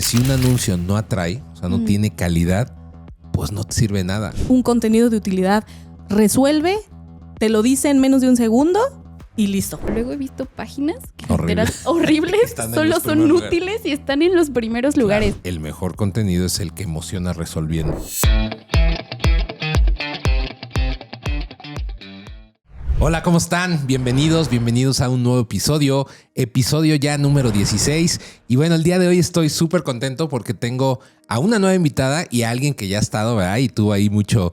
si un anuncio no atrae, o sea, no tiene calidad, pues no te sirve nada. Un contenido de utilidad resuelve, te lo dice en menos de un segundo y listo. Luego he visto páginas que Horribles. horribles, solo son útiles y están en los primeros lugares. Claro, el mejor contenido es el que emociona resolviendo. Hola, ¿cómo están? Bienvenidos a un nuevo episodio ya número 16. Y bueno, el día de hoy estoy súper contento porque tengo a una nueva invitada y a alguien que ya ha estado, ¿verdad? Y tuvo ahí mucho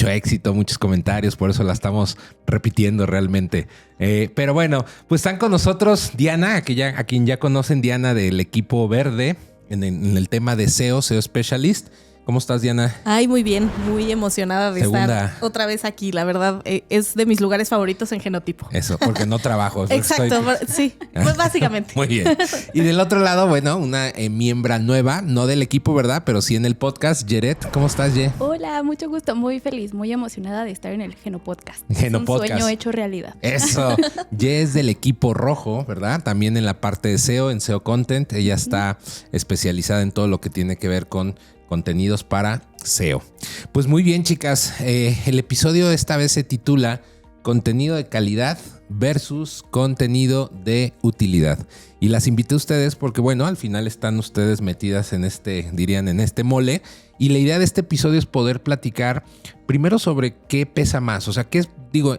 éxito, muchos comentarios, por eso la estamos repitiendo realmente. Pero bueno, pues están con nosotros Diana, a quien ya conocen, Diana del equipo verde en el tema de SEO Specialist. ¿Cómo estás, Diana? Ay, muy bien, muy emocionada de estar otra vez aquí. La verdad, es de mis lugares favoritos en Genotipo. Eso, porque no trabajo. Exacto, sí, pues básicamente. Muy bien. Y del otro lado, bueno, una miembro nueva, no del equipo, ¿verdad? Pero sí en el podcast, Yeret. ¿Cómo estás, Ye? Hola, mucho gusto, muy feliz, muy emocionada de estar en el Genopodcast. Es un sueño hecho realidad. Eso. Ye es del equipo rojo, ¿verdad? También en la parte de SEO, en SEO Content. Ella está especializada en todo lo que tiene que ver con contenidos para SEO. Pues muy bien, chicas. El episodio esta vez se titula Contenido de calidad versus contenido de utilidad. Y las invité a ustedes porque, bueno, al final están ustedes metidas en en este mole. Y la idea de este episodio es poder platicar primero sobre qué pesa más. O sea,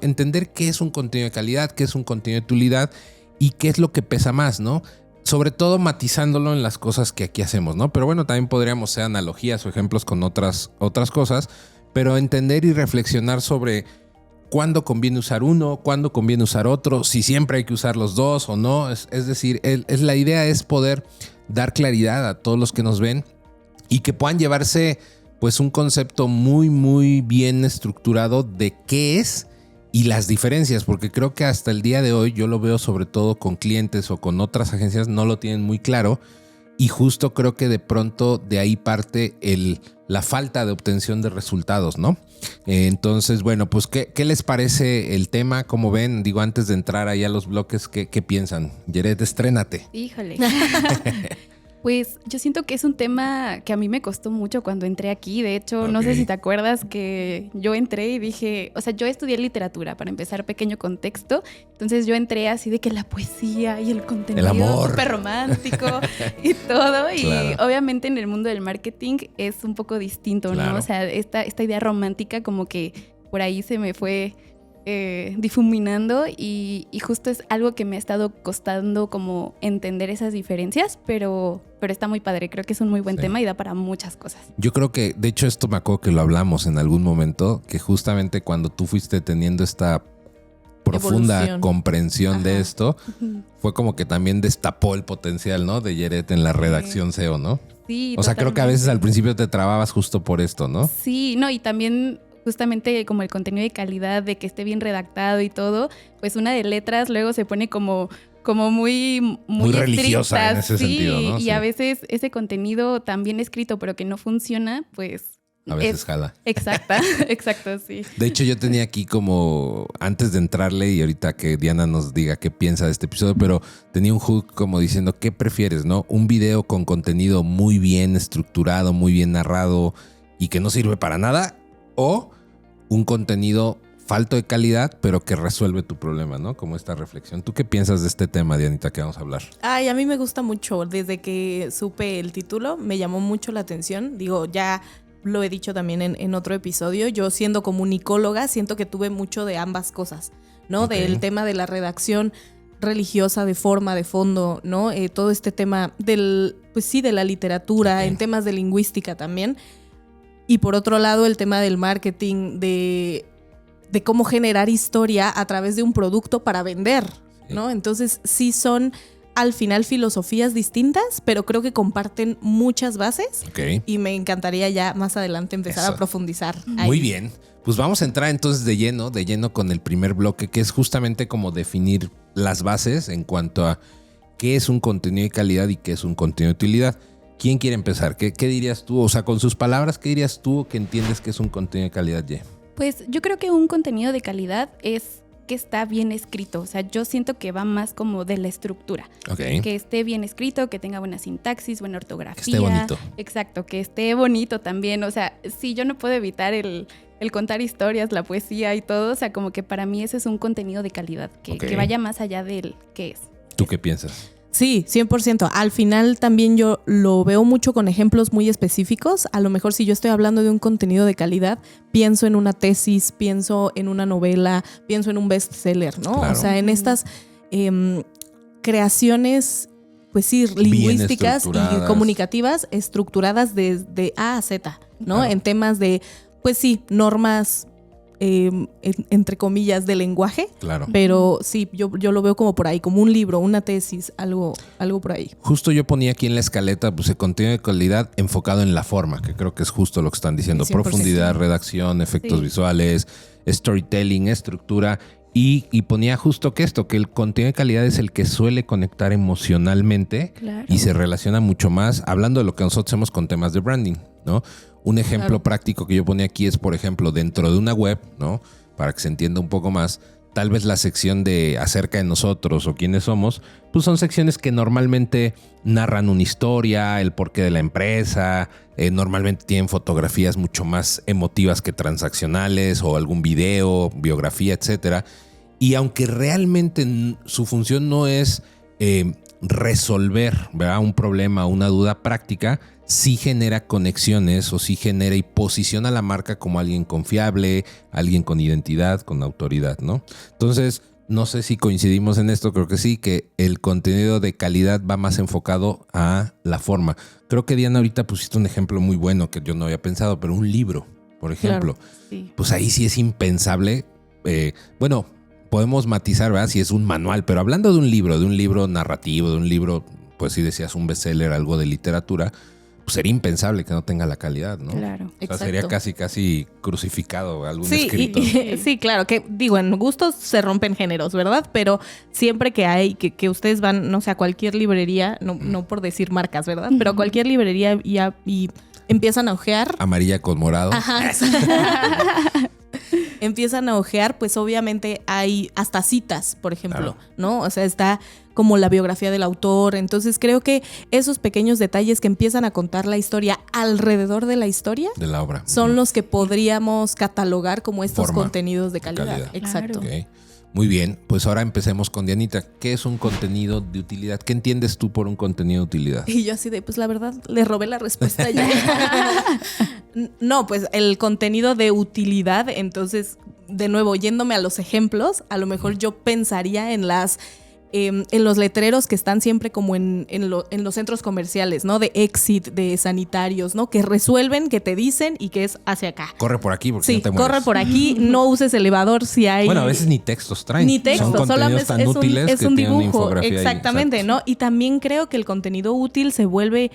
entender qué es un contenido de calidad, qué es un contenido de utilidad y qué es lo que pesa más, ¿no? Sobre todo matizándolo en las cosas que aquí hacemos, ¿no? Pero bueno, también podríamos hacer analogías o ejemplos con otras cosas, pero entender y reflexionar sobre cuándo conviene usar uno, cuándo conviene usar otro, si siempre hay que usar los dos o no. Es decir, la idea es poder dar claridad a todos los que nos ven y que puedan llevarse pues un concepto muy, muy bien estructurado de qué es y las diferencias, porque creo que hasta el día de hoy yo lo veo sobre todo con clientes o con otras agencias, no lo tienen muy claro y justo creo que de pronto de ahí parte la falta de obtención de resultados, ¿no? Entonces, bueno, pues ¿qué les parece el tema? ¿Cómo ven? Digo, antes de entrar ahí a los bloques, ¿qué piensan? Yeret, estrénate. Híjole. Pues yo siento que es un tema que a mí me costó mucho cuando entré aquí. De hecho, no sé si te acuerdas que yo entré y dije, o sea, yo estudié literatura, para empezar, pequeño contexto. Entonces yo entré así de que la poesía y el contenido súper romántico y todo. Y claro, obviamente en el mundo del marketing es un poco distinto, claro, ¿no? O sea, esta idea romántica como que por ahí se me fue difuminando y justo es algo que me ha estado costando como entender esas diferencias, pero está muy padre, creo que es un muy buen tema y da para muchas cosas. Yo creo que, de hecho, esto me acuerdo que lo hablamos en algún momento, que justamente cuando tú fuiste teniendo esta profunda comprensión de esto, fue como que también destapó el potencial, ¿no? De Yeret en la redacción SEO, ¿no? Sí, o sea, creo que a veces al principio te trababas justo por esto, ¿no? Sí, no, y también justamente como el contenido de calidad, de que esté bien redactado y todo, pues una de letras luego se pone como muy religiosa en ese sentido, ¿no? Y a veces ese contenido tan bien escrito pero que no funciona, pues a veces jala. Exacto, sí. De hecho, yo tenía aquí como, antes de entrarle y ahorita que Diana nos diga qué piensa de este episodio, pero tenía un hook como diciendo, ¿qué prefieres, no? Un video con contenido muy bien estructurado, muy bien narrado y que no sirve para nada, o un contenido falto de calidad, pero que resuelve tu problema, ¿no? Como esta reflexión. ¿Tú qué piensas de este tema, Dianita, que vamos a hablar? Ay, a mí me gusta mucho. Desde que supe el título, me llamó mucho la atención. Digo, ya lo he dicho también en otro episodio. Yo, siendo comunicóloga, siento que tuve mucho de ambas cosas, ¿no? Okay. Del tema de la redacción religiosa, de forma, de fondo, ¿no? Todo este tema de la literatura, okay, en temas de lingüística también. Y por otro lado, el tema del marketing, de cómo generar historia a través de un producto para vender, ¿no? Entonces, sí son al final filosofías distintas, pero creo que comparten muchas bases. Okay. Y me encantaría ya más adelante empezar a profundizar ahí. Muy bien. Pues vamos a entrar entonces de lleno con el primer bloque, que es justamente como definir las bases en cuanto a qué es un contenido de calidad y qué es un contenido de utilidad. ¿Quién quiere empezar? ¿Qué dirías tú? O sea, con sus palabras, ¿qué dirías tú que entiendes que es un contenido de calidad, Ye? Pues yo creo que un contenido de calidad es que está bien escrito. O sea, yo siento que va más como de la estructura. Okay. Que esté bien escrito, que tenga buena sintaxis, buena ortografía. Que esté bonito. Exacto, que esté bonito también. O sea, sí, yo no puedo evitar el contar historias, la poesía y todo. O sea, como que para mí ese es un contenido de calidad, que vaya más allá del que es. ¿Tú qué piensas? Sí, 100%. Al final también yo lo veo mucho con ejemplos muy específicos. A lo mejor si yo estoy hablando de un contenido de calidad, pienso en una tesis, pienso en una novela, pienso en un bestseller, ¿no? Claro. O sea, en estas creaciones, pues sí, lingüísticas y comunicativas estructuradas desde A a Z, ¿no? Claro. En temas de, pues sí, normas entre comillas, de lenguaje. Claro. Pero sí, yo lo veo como por ahí, como un libro, una tesis, algo por ahí. Justo yo ponía aquí en la escaleta, pues el contenido de calidad enfocado en la forma, que creo que es justo lo que están diciendo. 100%. Profundidad, redacción, efectos visuales, storytelling, estructura. Y ponía justo que el contenido de calidad es el que suele conectar emocionalmente y se relaciona mucho más, hablando de lo que nosotros hacemos con temas de branding, ¿no? Un ejemplo práctico que yo ponía aquí es, por ejemplo, dentro de una web, ¿no? Para que se entienda un poco más, tal vez la sección de acerca de nosotros o quiénes somos, pues son secciones que normalmente narran una historia, el porqué de la empresa, normalmente tienen fotografías mucho más emotivas que transaccionales o algún video, biografía, etcétera. Y aunque realmente su función no es resolver, ¿verdad?, un problema o una duda práctica, sí genera conexiones o sí genera y posiciona a la marca como alguien confiable, alguien con identidad, con autoridad, ¿no? Entonces, no sé si coincidimos en esto, creo que sí, que el contenido de calidad va más enfocado a la forma. Creo que Diana ahorita pusiste un ejemplo muy bueno que yo no había pensado, pero un libro, por ejemplo. Claro, sí. Pues ahí sí es impensable. Bueno, podemos matizar, ¿verdad?, si es un manual, pero hablando de un libro narrativo, de un libro, pues si decías un bestseller, algo de literatura, pues sería impensable que no tenga la calidad, ¿no? Claro. O sea, sería casi crucificado algún Sí, escrito. sí, claro, que digo, en gustos se rompen géneros, ¿verdad? Pero siempre que hay, que ustedes van, no sé, a cualquier librería, no por decir marcas, ¿verdad? Pero a cualquier librería y empiezan a ojear. Amarilla con morado. Ajá. Empiezan a ojear, pues obviamente hay hasta citas, por ejemplo, ¿no? O sea, está como la biografía del autor. Entonces creo que esos pequeños detalles que empiezan a contar la historia alrededor de la historia De la obra. son los que podríamos catalogar como estos Forma, contenidos de calidad. Exacto. Okay. Muy bien, pues ahora empecemos con Dianita. ¿Qué es un contenido de utilidad? ¿Qué entiendes tú por un contenido de utilidad? Y yo así de, pues la verdad, le robé la respuesta ya. No, pues el contenido de utilidad, entonces, de nuevo, yéndome a los ejemplos, a lo mejor yo pensaría en los letreros que están siempre como en los centros comerciales, ¿no? De exit, de sanitarios, ¿no? Que resuelven, que te dicen y que es hacia acá. Corre por aquí porque Sí, no te mueres. corre por aquí, no uses elevador si hay... Bueno, a veces ni textos traen. Ni texto, son solamente tan útiles es que un tienen una dibujo. infografía Exactamente, ahí. ¿no? Y también creo que el contenido útil se vuelve,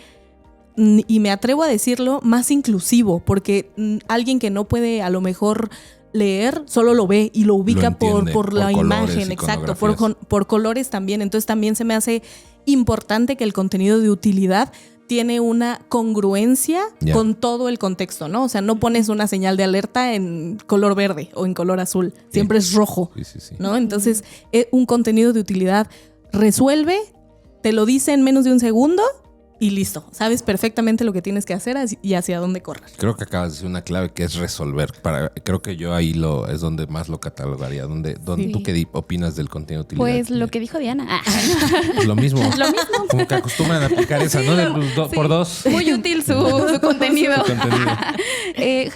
y me atrevo a decirlo, más inclusivo, porque alguien que no puede a lo mejor leer, solo lo ve y lo ubica por la imagen, exacto, por colores también. Entonces también se me hace importante que el contenido de utilidad tiene una congruencia con todo el contexto, ¿no? O sea, no pones una señal de alerta en color verde o en color azul, siempre es rojo, sí. ¿no? Entonces, un contenido de utilidad resuelve, te lo dice en menos de un segundo y listo. Sabes perfectamente lo que tienes que hacer y hacia dónde correr. Creo que acabas de decir una clave que es resolver. Creo que yo ahí es donde más lo catalogaría. ¿Tú qué opinas del contenido de utilidad? Pues lo que dijo Diana. Es lo mismo. Es lo mismo. Como que acostumbran a aplicar esa, ¿no? Por dos. Muy útil su contenido. Su contenido.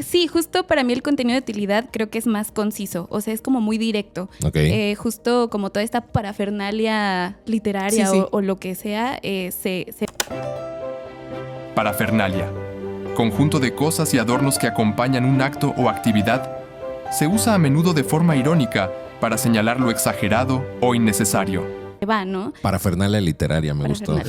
Sí, justo para mí el contenido de utilidad creo que es más conciso. O sea, es como muy directo. Okay. Justo como toda esta parafernalia literaria Sí. O lo que sea, Parafernalia. Conjunto de cosas y adornos que acompañan un acto o actividad. Se usa a menudo de forma irónica para señalar lo exagerado o innecesario. va, ¿no? Parafernalia literaria, me gustó.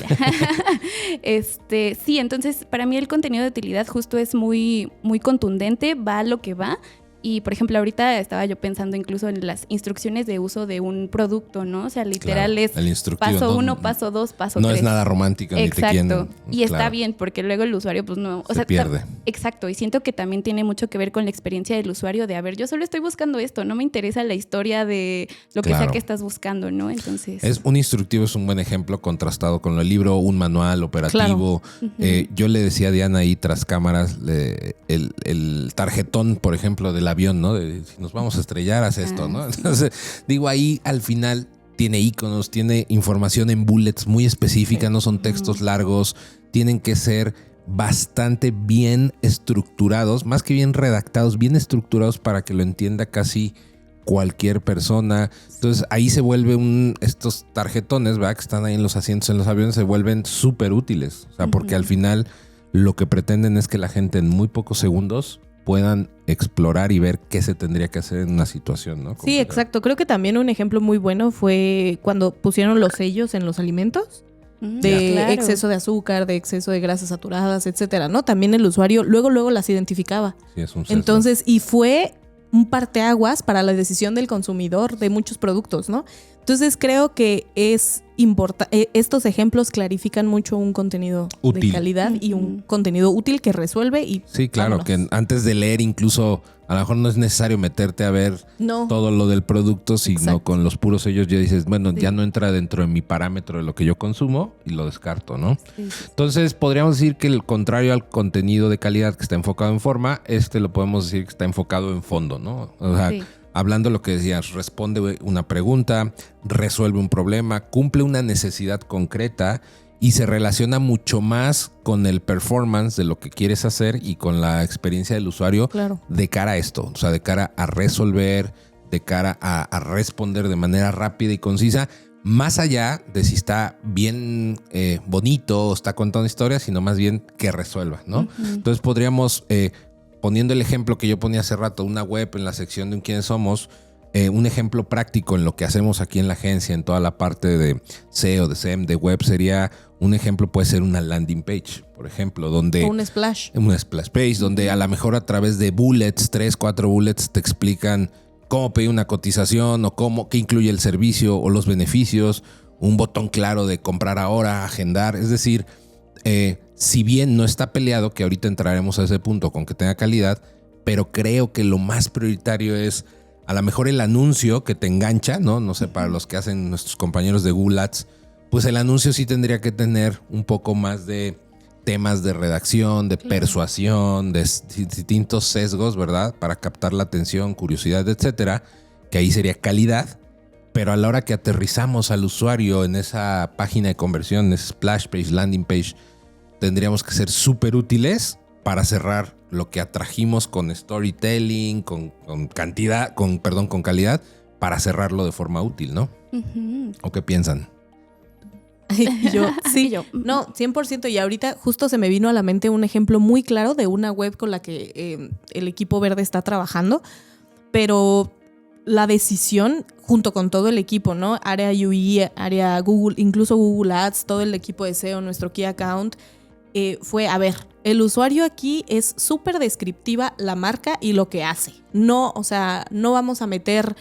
Sí, entonces para mí el contenido de utilidad justo es muy, muy contundente, va a lo que va Y, por ejemplo, ahorita estaba yo pensando incluso en las instrucciones de uso de un producto, ¿no? O sea, literal Claro, el es instructivo, paso ¿no? 1, paso 2, paso 3. No es nada romántico. Exacto. Ni te quieren, Y está claro. bien, porque luego el usuario, pues no... Se pierde. Exacto. Y siento que también tiene mucho que ver con la experiencia del usuario de, a ver, yo solo estoy buscando esto, no me interesa la historia de lo que sea que estás buscando, ¿no? Entonces... Un instructivo es un buen ejemplo contrastado con el libro, un manual operativo. Claro. Yo le decía a Diana ahí tras cámaras, el tarjetón, por ejemplo, del avión, ¿no? Si nos vamos a estrellar, haz esto, ¿no? Sí. Entonces, digo, ahí al final tiene iconos, tiene información en bullets muy específica, no son textos largos, tienen que ser bastante bien estructurados, más que bien redactados, bien estructurados para que lo entienda casi cualquier persona. Entonces ahí se vuelve estos tarjetones, ¿verdad? Que están ahí en los asientos en los aviones, se vuelven súper útiles. O sea, porque al final lo que pretenden es que la gente en muy pocos segundos puedan explorar y ver qué se tendría que hacer en una situación, ¿no? Sí, exacto. Creo que también un ejemplo muy bueno fue cuando pusieron los sellos en los alimentos de claro. exceso de azúcar, de exceso de grasas saturadas, etcétera, ¿no? También el usuario luego las identificaba. Sí, es un sesgo. Entonces, y fue un parteaguas para la decisión del consumidor de muchos productos, ¿no? Entonces creo que es importante, estos ejemplos clarifican mucho un contenido útil, de calidad y un contenido útil que resuelve y sí, claro, vámonos. que antes de leer incluso a lo mejor no es necesario meterte a ver No. todo lo del producto, sino Exacto. con los puros sellos ya dices, bueno, Sí. ya no entra dentro de mi parámetro de lo que yo consumo y lo descarto, ¿no? Sí. Entonces podríamos decir que el contrario al contenido de calidad que está enfocado en forma, lo podemos decir que está enfocado en fondo, ¿no? O sea, Sí. hablando lo que decías, responde una pregunta, resuelve un problema, cumple una necesidad concreta y se relaciona mucho más con el performance de lo que quieres hacer y con la experiencia del usuario Claro. de cara a esto, o sea, de cara a resolver, de cara a responder de manera rápida y concisa, más allá de si está bien bonito o está contando historias, sino más bien que resuelva, ¿no? Entonces podríamos, poniendo el ejemplo que yo ponía hace rato, una web en la sección de un quiénes somos, un ejemplo práctico en lo que hacemos aquí en la agencia, en toda la parte de SEO, de SEM, de web, sería un ejemplo, puede ser una landing page, por ejemplo, donde... O un splash. Una splash page, donde a lo mejor a través de bullets, 3, 4 bullets, te explican cómo pedir una cotización o qué incluye el servicio o los beneficios, un botón claro de comprar ahora, agendar. Es decir, si bien no está peleado, que ahorita entraremos a ese punto con que tenga calidad, pero creo que lo más prioritario es a lo mejor el anuncio que te engancha, ¿no? No sé, para los que hacen nuestros compañeros de Google Ads, pues el anuncio sí tendría que tener un poco más de temas de redacción, de persuasión, de distintos sesgos, ¿verdad? Para captar la atención, curiosidad, etcétera, que ahí sería calidad. Pero a la hora que aterrizamos al usuario en esa página de conversión, en esa splash page, landing page, tendríamos que ser súper útiles para cerrar lo que atrajimos con storytelling, con cantidad, con calidad, para cerrarlo de forma útil, ¿no? ¿O qué piensan? Y yo, sí, Yo. no, 100%. Y ahorita justo se me vino a la mente un ejemplo muy claro de una web con la que el equipo verde está trabajando, pero la decisión junto con todo el equipo, ¿no? Área UI, área Google, incluso Google Ads, todo el equipo de SEO, nuestro Key Account, fue, a ver, el usuario aquí es súper descriptiva la marca y lo que hace. No, o sea, no vamos a meter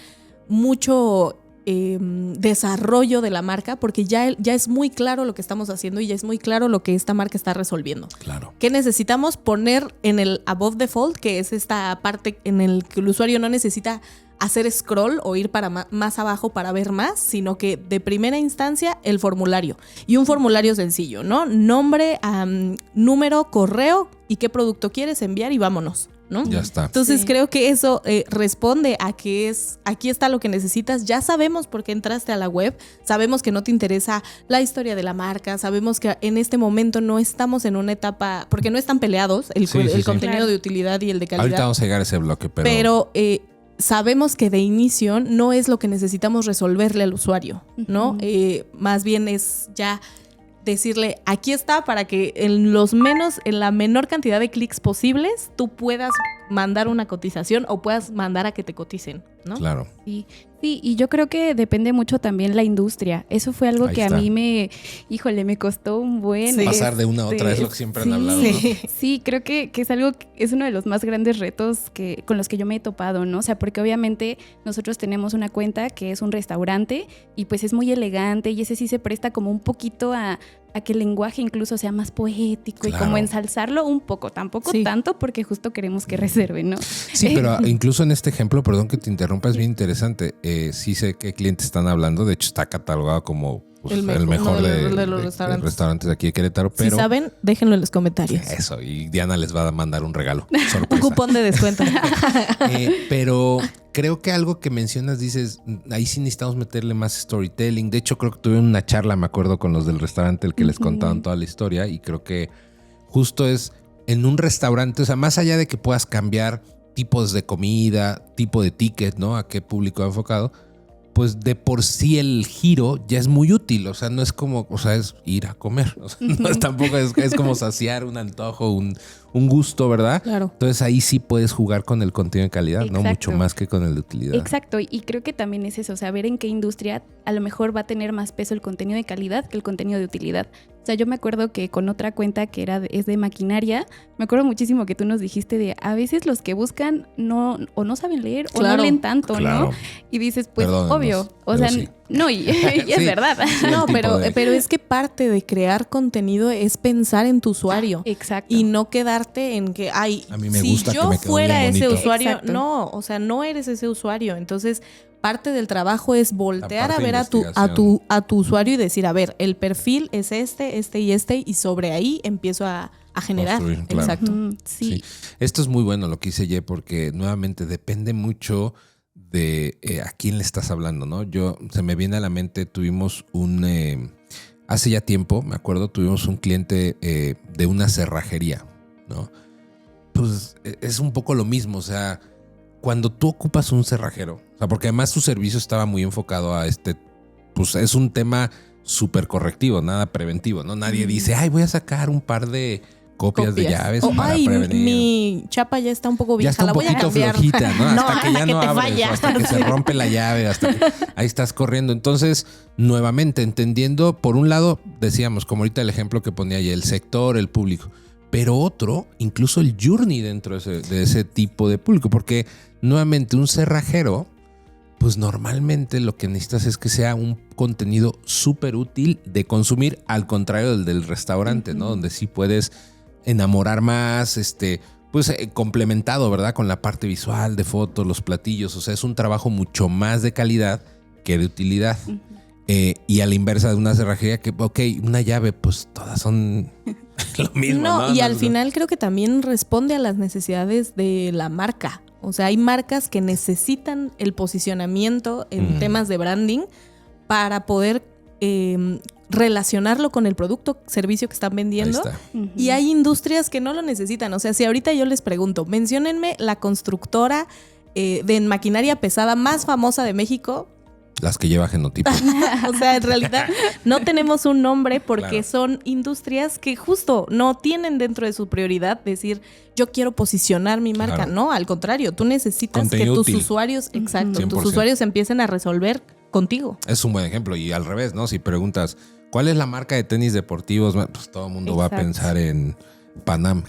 mucho desarrollo de la marca porque ya es muy claro lo que estamos haciendo y ya es muy claro lo que esta marca está resolviendo. Claro. ¿Qué necesitamos? Poner en el above default, que es esta parte en el que el usuario no necesita hacer scroll o ir para más abajo para ver más, sino que de primera instancia el formulario. Y un formulario sencillo, ¿no? Nombre, número, correo y qué producto quieres enviar y vámonos, ¿no? Ya está. Entonces Sí. creo que eso responde a que aquí está lo que necesitas. Ya sabemos por qué entraste a la web, sabemos que no te interesa la historia de la marca, sabemos que en este momento no estamos en una etapa, porque no están peleados el Sí, contenido Claro. de utilidad y el de calidad. Ahorita vamos a llegar a ese bloque, Pero sabemos que de inicio no es lo que necesitamos resolverle al usuario, ¿no? Más bien es ya decirle, aquí está para que en la menor cantidad de clics posibles tú puedas mandar una cotización o puedas mandar a que te coticen, ¿no? Claro. Sí, y yo creo que depende mucho también la industria. Eso fue algo Ahí que está. a mí me costó un buen... Sí. Pasar de una a otra es lo que siempre han hablado, ¿no? Sí, creo que es algo, es uno de los más grandes retos con los que yo me he topado, ¿no? O sea, porque obviamente nosotros tenemos una cuenta que es un restaurante y pues es muy elegante y ese sí se presta como un poquito a que el lenguaje incluso sea más poético y Claro. como ensalzarlo un poco, tampoco Sí. tanto porque justo queremos que reserven, ¿no? Sí, pero incluso en este ejemplo, perdón que te interrumpa, es bien interesante. Sí sé qué clientes están hablando. De hecho, está catalogado como pues, El el mejor, mejor uno de de los de restaurantes. restaurantes de aquí de Querétaro. Pero Si saben, déjenlo en los comentarios. eso, y Diana les va a mandar un regalo. Un Sorpresa. cupón de descuento. Pero creo que algo que mencionas, dices, ahí sí necesitamos meterle más storytelling. De hecho, creo que tuve una charla, me acuerdo, con los del restaurante, el que les contaban toda la historia. Y creo que justo es en un restaurante, o sea, más allá de que puedas cambiar tipos de comida, tipo de ticket, ¿no? A qué público va enfocado, pues de por sí el giro ya es muy útil. O sea, no es como, o sea, es ir a comer. O sea, no es tampoco es como saciar un antojo, un gusto, ¿verdad? Claro. Entonces ahí sí puedes jugar con el contenido de calidad, ¿no? Exacto. Mucho más que con el de utilidad. Exacto, y creo que también es eso, saber en qué industria a lo mejor va a tener más peso el contenido de calidad que el contenido de utilidad. O sea, yo me acuerdo que con otra cuenta que es de maquinaria, me acuerdo muchísimo que tú nos dijiste de a veces los que buscan no saben leer o Claro. no leen tanto, Claro. ¿no? Y dices, pues Perdónenos, obvio, o pero sea, sí. no, y es Sí. verdad. Sí, el No, tipo pero, de- pero es que parte de crear contenido es pensar en tu usuario. Exacto. Y no quedarte en que, ay, A mí me si gusta que yo me quedó fuera bien ese bonito. usuario, Exacto. no, o sea, no eres ese usuario. Entonces, parte del trabajo es voltear La a parte ver de a tu usuario y decir, a ver, el perfil es este y sobre ahí empiezo a generar. Construir, claro. Exacto. Sí. Sí. Esto es muy bueno lo que hice Ye, porque nuevamente depende mucho de a quién le estás hablando, ¿no? Se me viene a la mente, tuvimos hace ya tiempo, me acuerdo, tuvimos un cliente de una cerrajería, ¿no? Pues es un poco lo mismo, o sea, cuando tú ocupas un cerrajero, o sea, porque además su servicio estaba muy enfocado a pues es un tema súper correctivo, nada preventivo, ¿no? Nadie dice, ay, voy a sacar un par de copias de llaves O, para ay, prevenir. mi chapa ya está un poco Ya vieja, está un la voy a poquito cambiar. flojita, ¿no? Hasta que ya no te abres, falla. hasta que se rompe la llave, ahí estás corriendo. Entonces, nuevamente, entendiendo, por un lado, decíamos, como ahorita el ejemplo que ponía ahí, el sector, el público, pero otro, incluso el journey dentro de ese tipo de público, porque nuevamente un cerrajero, pues normalmente lo que necesitas es que sea un contenido súper útil de consumir, al contrario del restaurante, ¿no? Donde sí puedes enamorar más, pues complementado, ¿verdad? Con la parte visual de fotos, los platillos. O sea, es un trabajo mucho más de calidad que de utilidad. Y a la inversa de una cerrajería que, ok, una llave, pues todas son lo mismo, ¿no? No, y al final creo que también responde a las necesidades de la marca. O sea, hay marcas que necesitan el posicionamiento en temas de branding para poder relacionarlo con el producto, servicio que están vendiendo. Ahí está. Y hay industrias que no lo necesitan. O sea, si ahorita yo les pregunto, menciónenme la constructora de maquinaria pesada más famosa de México. Las que lleva genotipo. O sea, en realidad no tenemos un nombre porque Claro. son industrias que justo no tienen dentro de su prioridad decir, yo quiero posicionar mi marca. Claro. No, al contrario, tú necesitas Contenido que tus útil. usuarios, exacto, 100%. tus usuarios empiecen a resolver contigo. Es un buen ejemplo. Y al revés, ¿no? Si preguntas, ¿cuál es la marca de tenis deportivos? Pues todo el mundo va a Exacto. pensar en Panam.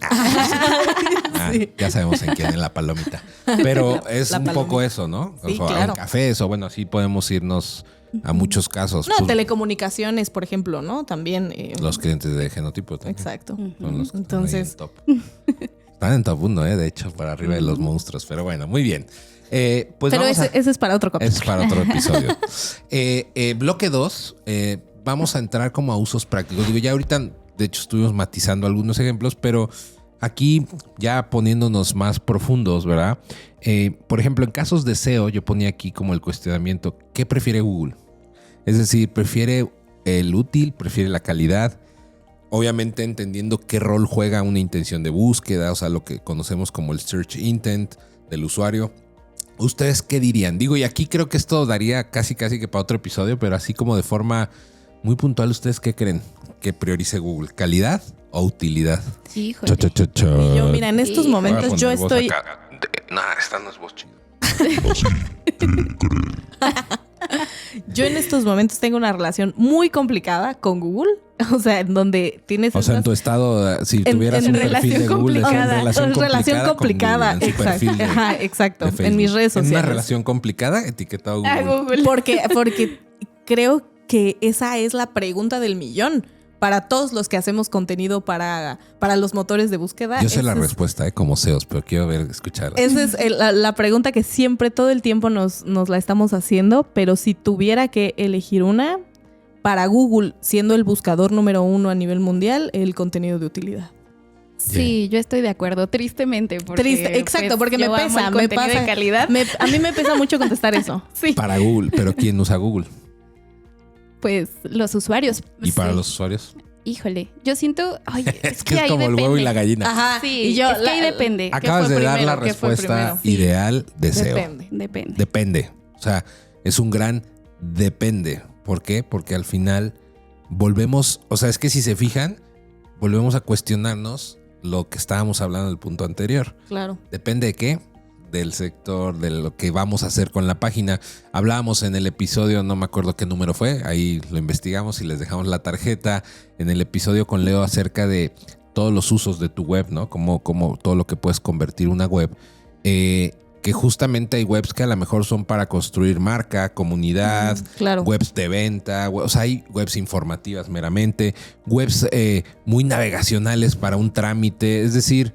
Ya sabemos en quién, en la palomita. Pero es La un palomita. poco eso, ¿no? Sí, O claro. en cafés, o bueno, así podemos irnos a muchos casos. No, Pues, telecomunicaciones, por ejemplo, ¿no? También. los clientes de genotipo también. Exacto. Son los que Entonces- están ahí en top. Están en top 1, de hecho, para arriba de los monstruos. Pero bueno, muy bien. Pues Pero vamos ese es para otro capítulo. es para otro episodio. Bloque 2, vamos a entrar como a usos prácticos. Digo, ya ahorita, de hecho, estuvimos matizando algunos ejemplos, pero aquí ya poniéndonos más profundos, ¿verdad? Por ejemplo, en casos de SEO, yo ponía aquí como el cuestionamiento, ¿qué prefiere Google? Es decir, ¿prefiere el útil? ¿Prefiere la calidad? Obviamente entendiendo qué rol juega una intención de búsqueda, o sea, lo que conocemos como el search intent del usuario. ¿Ustedes qué dirían? Digo, y aquí creo que esto daría casi que para otro episodio, pero así como de forma muy puntual, ¿ustedes qué creen que priorice Google? ¿Calidad o utilidad? Híjole. Y yo, mira, en estos Sí. momentos yo estoy esta no es voz chida. Yo en estos momentos tengo una relación muy complicada con Google. O sea, en donde tienes... O sea, en tu estado, si tuvieras un perfil de Google, es una relación complicada con Google, en su perfil de, exacto. de En mis redes sociales. En una relación complicada, etiquetado Google. Google. Porque creo que esa es la pregunta del millón. Para todos los que hacemos contenido para los motores de búsqueda. Yo sé la respuesta, como SEOs, pero quiero escucharla. Esa es la pregunta que siempre, todo el tiempo nos la estamos haciendo, pero si tuviera que elegir una, para Google, siendo el buscador número 1 a nivel mundial, el contenido de utilidad. Sí, yo estoy de acuerdo, tristemente. Exacto, porque me pesa. De calidad. A mí me pesa mucho contestar eso. Sí. Para Google, pero ¿quién usa Google? Pues los usuarios. ¿Y para los usuarios? Híjole, yo siento... Ay, es que es como el huevo y la gallina. Ajá. Sí, y yo, es que ahí depende. Acabas de dar la respuesta ideal de SEO. Depende. O sea, es un gran depende. ¿Por qué? Porque al final volvemos... O sea, es que si se fijan, volvemos a cuestionarnos lo que estábamos hablando en el punto anterior. Claro. ¿Depende de qué? Del sector, de lo que vamos a hacer con la página. Hablábamos en el episodio, no me acuerdo qué número fue, ahí lo investigamos y les dejamos la tarjeta. En el episodio con Leo acerca de todos los usos de tu web, ¿no? Como todo lo que puedes convertir una web. Que justamente hay webs que a lo mejor son para construir marca, comunidad, claro. Webs de venta, o sea, hay webs informativas meramente, webs muy navegacionales para un trámite. Es decir,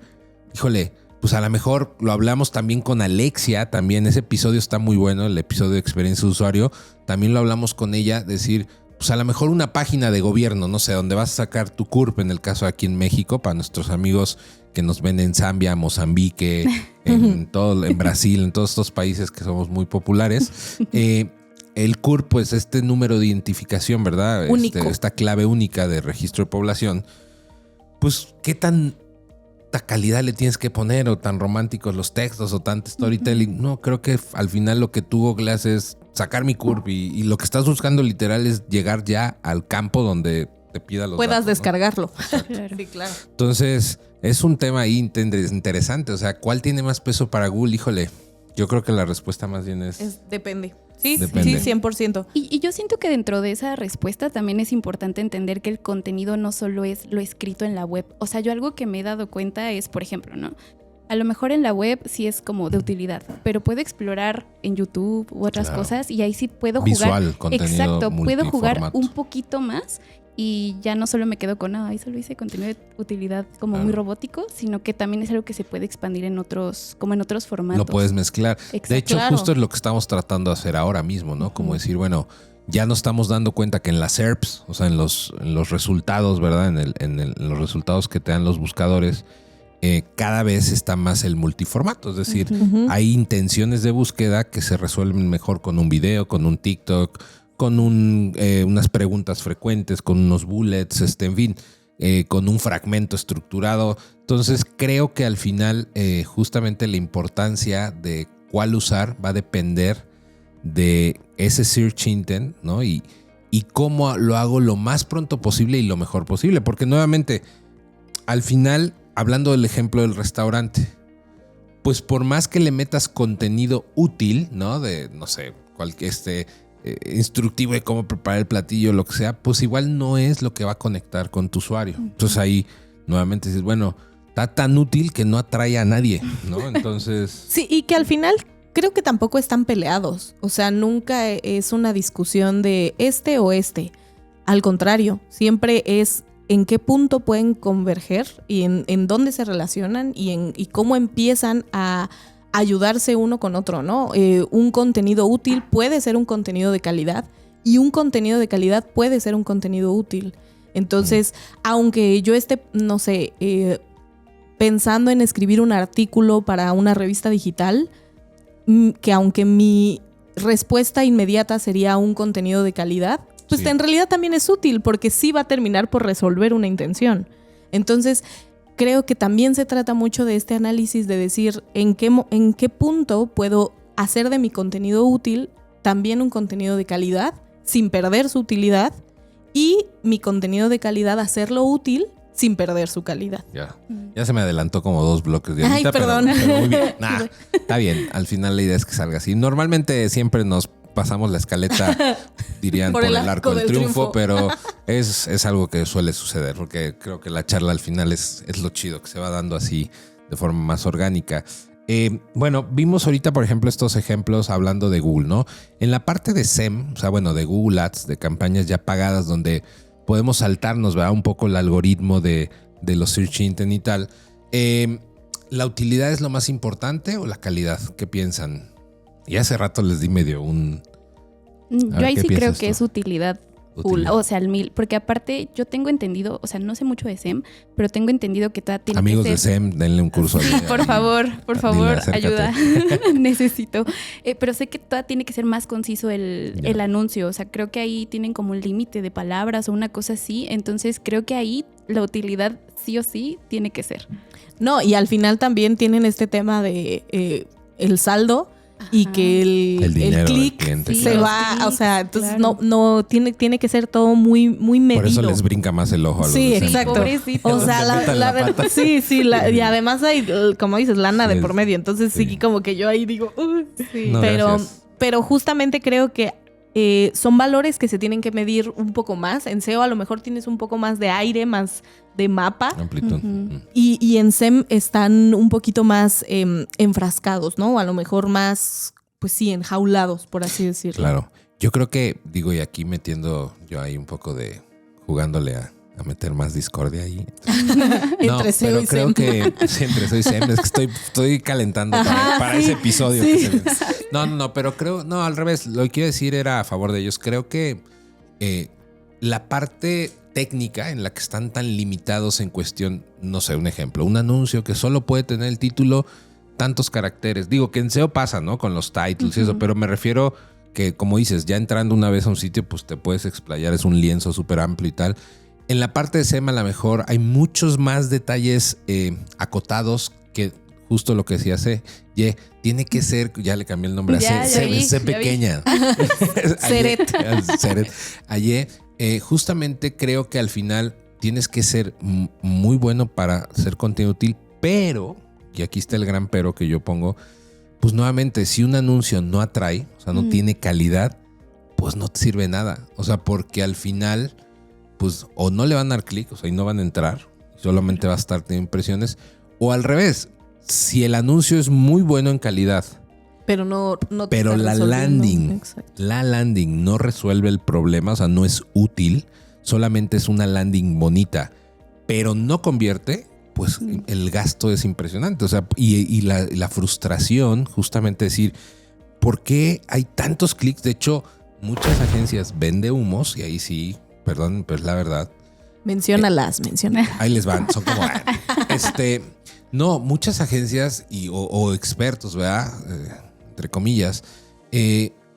híjole, pues a lo mejor lo hablamos también con Alexia, también ese episodio está muy bueno, el episodio de experiencia de usuario, también lo hablamos con ella, decir, pues a lo mejor una página de gobierno, no sé, donde vas a sacar tu CURP, en el caso aquí en México, para nuestros amigos que nos ven en Zambia, Mozambique, en Brasil, en todos estos países que somos muy populares. El CURP, pues este número de identificación, ¿verdad? Único. Esta clave única de registro de población, pues qué tanta calidad le tienes que poner, o tan románticos los textos, o tanto storytelling. No, creo que al final lo que tú googleas es sacar mi CURP y lo que estás buscando literal es llegar ya al campo donde te pida los puedas datos, descargarlo. Claro. Sí, claro. Entonces, es un tema ahí interesante. O sea, ¿cuál tiene más peso para Google? Híjole, yo creo que la respuesta más bien es depende. Sí, depende. Sí, 100%. Y yo siento que dentro de esa respuesta también es importante entender que el contenido no solo es lo escrito en la web. O sea, yo algo que me he dado cuenta es, por ejemplo, ¿no? A lo mejor en la web sí es como de utilidad, pero puedo explorar en YouTube u otras cosas y ahí sí puedo visual, jugar. Contenido exacto, puedo jugar multiformato. un poquito más y ya no solo me quedo con, ahí solo hice contenido de utilidad como muy robótico, sino que también es algo que se puede expandir en otros, como en otros formatos. Lo puedes mezclar. Exacto. De hecho, Claro. justo es lo que estamos tratando de hacer ahora mismo, ¿no? Como decir, bueno, ya nos estamos dando cuenta que en las SERPs, o sea, en los resultados, ¿verdad? En los resultados que te dan los buscadores, cada vez está más el multiformato. Es decir, hay intenciones de búsqueda que se resuelven mejor con un video, con un TikTok, con unas preguntas frecuentes, con unos bullets, en fin, con un fragmento estructurado. Entonces creo que al final justamente la importancia de cuál usar va a depender de ese search intent, ¿no? Y cómo lo hago lo más pronto posible y lo mejor posible. Porque nuevamente, al final, hablando del ejemplo del restaurante, pues por más que le metas contenido útil, ¿no? De, no sé, instructivo de cómo preparar el platillo, lo que sea, pues igual no es lo que va a conectar con tu usuario. Entonces ahí nuevamente dices, bueno, está tan útil que no atrae a nadie, ¿no? Entonces... Sí, y que al final creo que tampoco están peleados. O sea, nunca es una discusión de este o este. Al contrario, siempre es en qué punto pueden converger y en dónde se relacionan y cómo empiezan a ayudarse uno con otro, ¿no? Un contenido útil puede ser un contenido de calidad y un contenido de calidad puede ser un contenido útil. Entonces, aunque yo esté, no sé, pensando en escribir un artículo para una revista digital, que aunque mi respuesta inmediata sería un contenido de calidad, pues en realidad también es útil porque sí va a terminar por resolver una intención. Entonces, creo que también se trata mucho de este análisis de decir en qué punto puedo hacer de mi contenido útil también un contenido de calidad sin perder su utilidad y mi contenido de calidad hacerlo útil sin perder su calidad. Ya se me adelantó como 2 bloques de ahorita. Ay, perdón. Pero muy bien. Está bien. Al final la idea es que salga así. Normalmente siempre nos pasamos la escaleta, dirían, por el arco del triunfo, pero es algo que suele suceder, porque creo que la charla al final es lo chido, que se va dando así de forma más orgánica. Bueno, vimos ahorita, por ejemplo, estos ejemplos hablando de Google, ¿no? En la parte de SEM, o sea, bueno, de Google Ads, de campañas ya pagadas, donde podemos saltarnos, ¿verdad? Un poco el algoritmo de los search engine y tal. ¿La utilidad es lo más importante o la calidad? ¿Qué piensan? Y hace rato les di medio un... Yo ahí sí creo que es utilidad. O sea, al 1000. Porque aparte, yo tengo entendido, o sea, no sé mucho de SEM, pero tengo entendido que todavía tiene Amigos que ser... de SEM, denle un curso. Por favor, ayuda. Necesito. Pero sé que todavía tiene que ser más conciso el anuncio. O sea, creo que ahí tienen como un límite de palabras o una cosa así. Entonces, creo que ahí la utilidad sí o sí tiene que ser. No, y al final también tienen este tema de el saldo. Ajá. Y que el clic se va, clics, o sea, entonces claro. no tiene que ser todo muy medido. Por eso les brinca más el ojo a los Sí, exacto. Pobrecito. O sea, la verdad, sí, y además hay, como dices, lana de por medio, entonces sí como que yo ahí digo, sí. No, pero justamente creo que son valores que se tienen que medir un poco más. En SEO a lo mejor tienes un poco más de aire, más de mapa. Amplitud. Uh-huh. Y en SEM están un poquito más enfrascados, ¿no? O a lo mejor más, pues sí, enjaulados, por así decirlo. Claro. Yo creo que, digo, y aquí metiendo yo ahí un poco de jugándole a meter más discordia ahí. Entre SEO y SEM. Creo que sí, entre SEO y SEM. Es que estoy calentando para ese episodio. Sí. Que no, pero creo, no, al revés. Lo que quiero decir era a favor de ellos. Creo que la parte técnica en la que están tan limitados en cuestión, no sé, un ejemplo, un anuncio que solo puede tener el título tantos caracteres. Digo que en SEO pasa, ¿no? Con los titles y eso, pero me refiero que, como dices, ya entrando una vez a un sitio, pues te puedes explayar, es un lienzo súper amplio y tal. En la parte de SEM a lo mejor hay muchos más detalles acotados que justo lo que decía tiene que ser, ya le cambié el nombre a C pequeña. Seret. Justamente creo que al final tienes que ser muy bueno para ser contenido útil, pero, y aquí está el gran pero que yo pongo, pues nuevamente, si un anuncio no atrae, o sea, no tiene calidad, pues no te sirve nada. O sea, porque al final, pues o no le van a dar clic, o sea, y no van a entrar, solamente va a estar teniendo impresiones, o al revés, si el anuncio es muy bueno en calidad, pero pero la landing no resuelve el problema, o sea, no es útil, solamente es una landing bonita, pero no convierte, pues el gasto es impresionante. O sea, y la frustración, justamente decir, ¿por qué hay tantos clics? De hecho, muchas agencias venden humos, y ahí sí, perdón, pero es la verdad. Menciónalas. Ahí les van, son como... no, muchas agencias o expertos, ¿verdad? Entre comillas,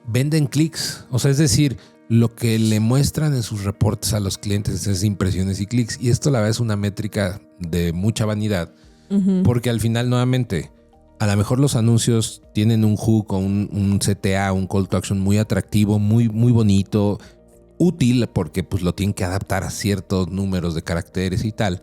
venden clics. O sea, es decir, lo que le muestran en sus reportes a los clientes es impresiones y clics. Y esto la verdad es una métrica de mucha vanidad. Porque al final, nuevamente, a lo mejor los anuncios tienen un hook o un CTA, un call to action muy atractivo, muy, muy bonito, útil, porque pues lo tienen que adaptar a ciertos números de caracteres y tal.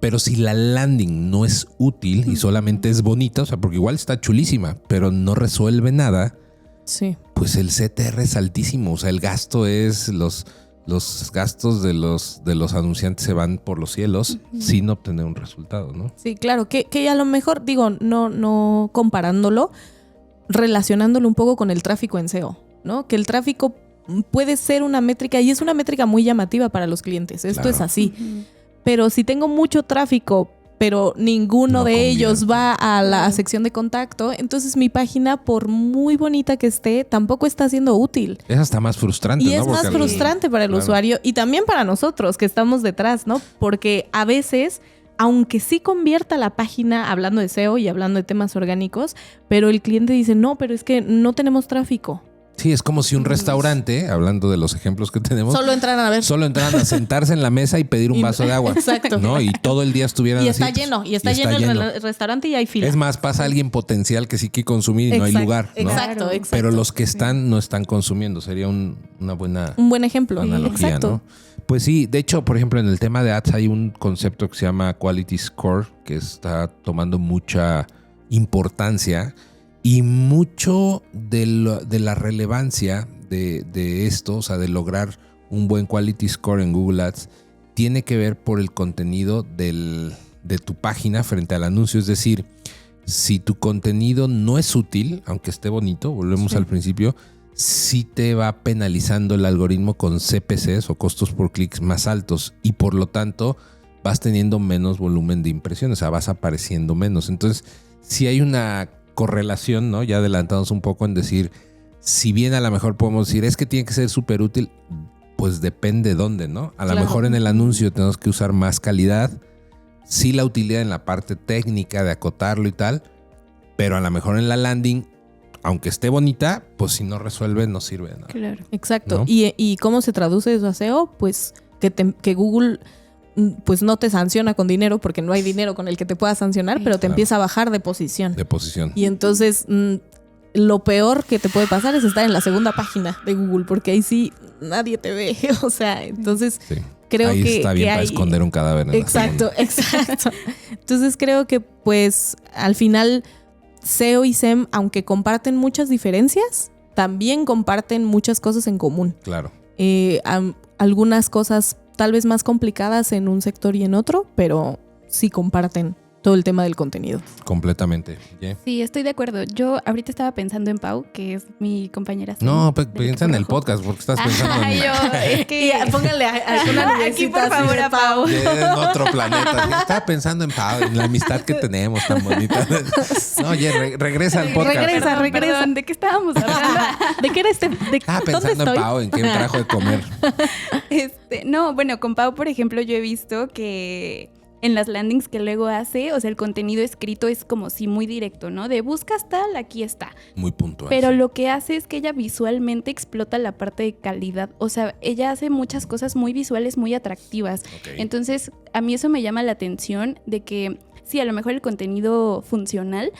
Pero si la landing no es útil y solamente es bonita, o sea, porque igual está chulísima, pero no resuelve nada, sí, pues el CTR es altísimo. O sea, el gasto es los gastos de los anunciantes se van por los cielos sin obtener un resultado, ¿no? Sí, claro, que a lo mejor, digo, no comparándolo, relacionándolo un poco con el tráfico en SEO, ¿no? Que el tráfico puede ser una métrica y es una métrica muy llamativa para los clientes. Esto es así. Pero si tengo mucho tráfico, pero ninguno de ellos va a la sección de contacto, entonces mi página, por muy bonita que esté, tampoco está siendo útil. Es hasta más frustrante, ¿no? Y es más frustrante para el usuario y también para nosotros que estamos detrás, ¿no? Porque a veces, aunque sí convierta la página, hablando de SEO y hablando de temas orgánicos, pero el cliente dice, no, pero es que no tenemos tráfico. Sí, es como si un restaurante, hablando de los ejemplos que tenemos, solo entraran a sentarse en la mesa y pedir un vaso de agua. Exacto. ¿No? Y todo el día estuvieran y así. Está lleno el restaurante y hay fila. Es más, pasa alguien potencial que sí quiere consumir y no hay lugar, ¿no? Exacto. Pero los que están no están consumiendo. Sería un buen ejemplo. Analogía, exacto. ¿no? Pues sí, de hecho, por ejemplo, en el tema de ads hay un concepto que se llama Quality Score, que está tomando mucha importancia y mucho de la relevancia de esto, o sea, de lograr un buen Quality Score en Google Ads, tiene que ver por el contenido de tu página frente al anuncio. Es decir, si tu contenido no es útil, aunque esté bonito, volvemos al principio, sí te va penalizando el algoritmo con CPCs o costos por clics más altos y por lo tanto vas teniendo menos volumen de impresiones, o sea, vas apareciendo menos. Entonces, sí hay una correlación, ¿no? Ya adelantamos un poco en decir, si bien a lo mejor podemos decir, es que tiene que ser súper útil, pues depende dónde, ¿no? A lo mejor en el anuncio tenemos que usar más calidad, sí la utilidad en la parte técnica de acotarlo y tal, pero a lo mejor en la landing, aunque esté bonita, pues si no resuelve, no sirve de nada. Claro. Exacto. ¿No? ¿Y cómo se traduce eso a SEO? Pues que Google pues no te sanciona con dinero porque no hay dinero con el que te pueda sancionar, pero te empieza a bajar de posición. De posición. Y entonces lo peor que te puede pasar es estar en la segunda página de Google, porque ahí sí nadie te ve. O sea, entonces Sí. creo ahí que está bien para hay... esconder un cadáver. En Exacto, exacto. Entonces creo que pues al final SEO y SEM, aunque comparten muchas diferencias, también comparten muchas cosas en común. Claro. Algunas cosas tal vez más complicadas en un sector y en otro, pero sí comparten todo el tema del contenido. Completamente. ¿Yeah? Sí, estoy de acuerdo. Yo ahorita estaba pensando en Pau, que es mi compañera. No, del piensa en el equipo rojo. podcast porque estás pensando Ajá, en es que... Pónganle alguna Aquí, por favor, a Pau. en otro planeta. Sí, estaba pensando en Pau, en la amistad que tenemos tan bonita. No, oye, regresa al podcast. Regresa. Perdón, ¿de qué estábamos hablando? ¿De qué era Estaba ¿dónde pensando en estoy? Pau, en qué me trajo de comer. No, bueno, con Pau, por ejemplo, yo he visto que en las landings que luego hace, o sea, el contenido escrito es como si muy directo, ¿no? De buscas tal, aquí está. Muy puntual. Pero sí. lo que hace es que ella visualmente explota la parte de calidad. O sea, ella hace muchas cosas muy visuales, muy atractivas. Okay. Entonces, a mí eso me llama la atención de que sí, a lo mejor el contenido funcional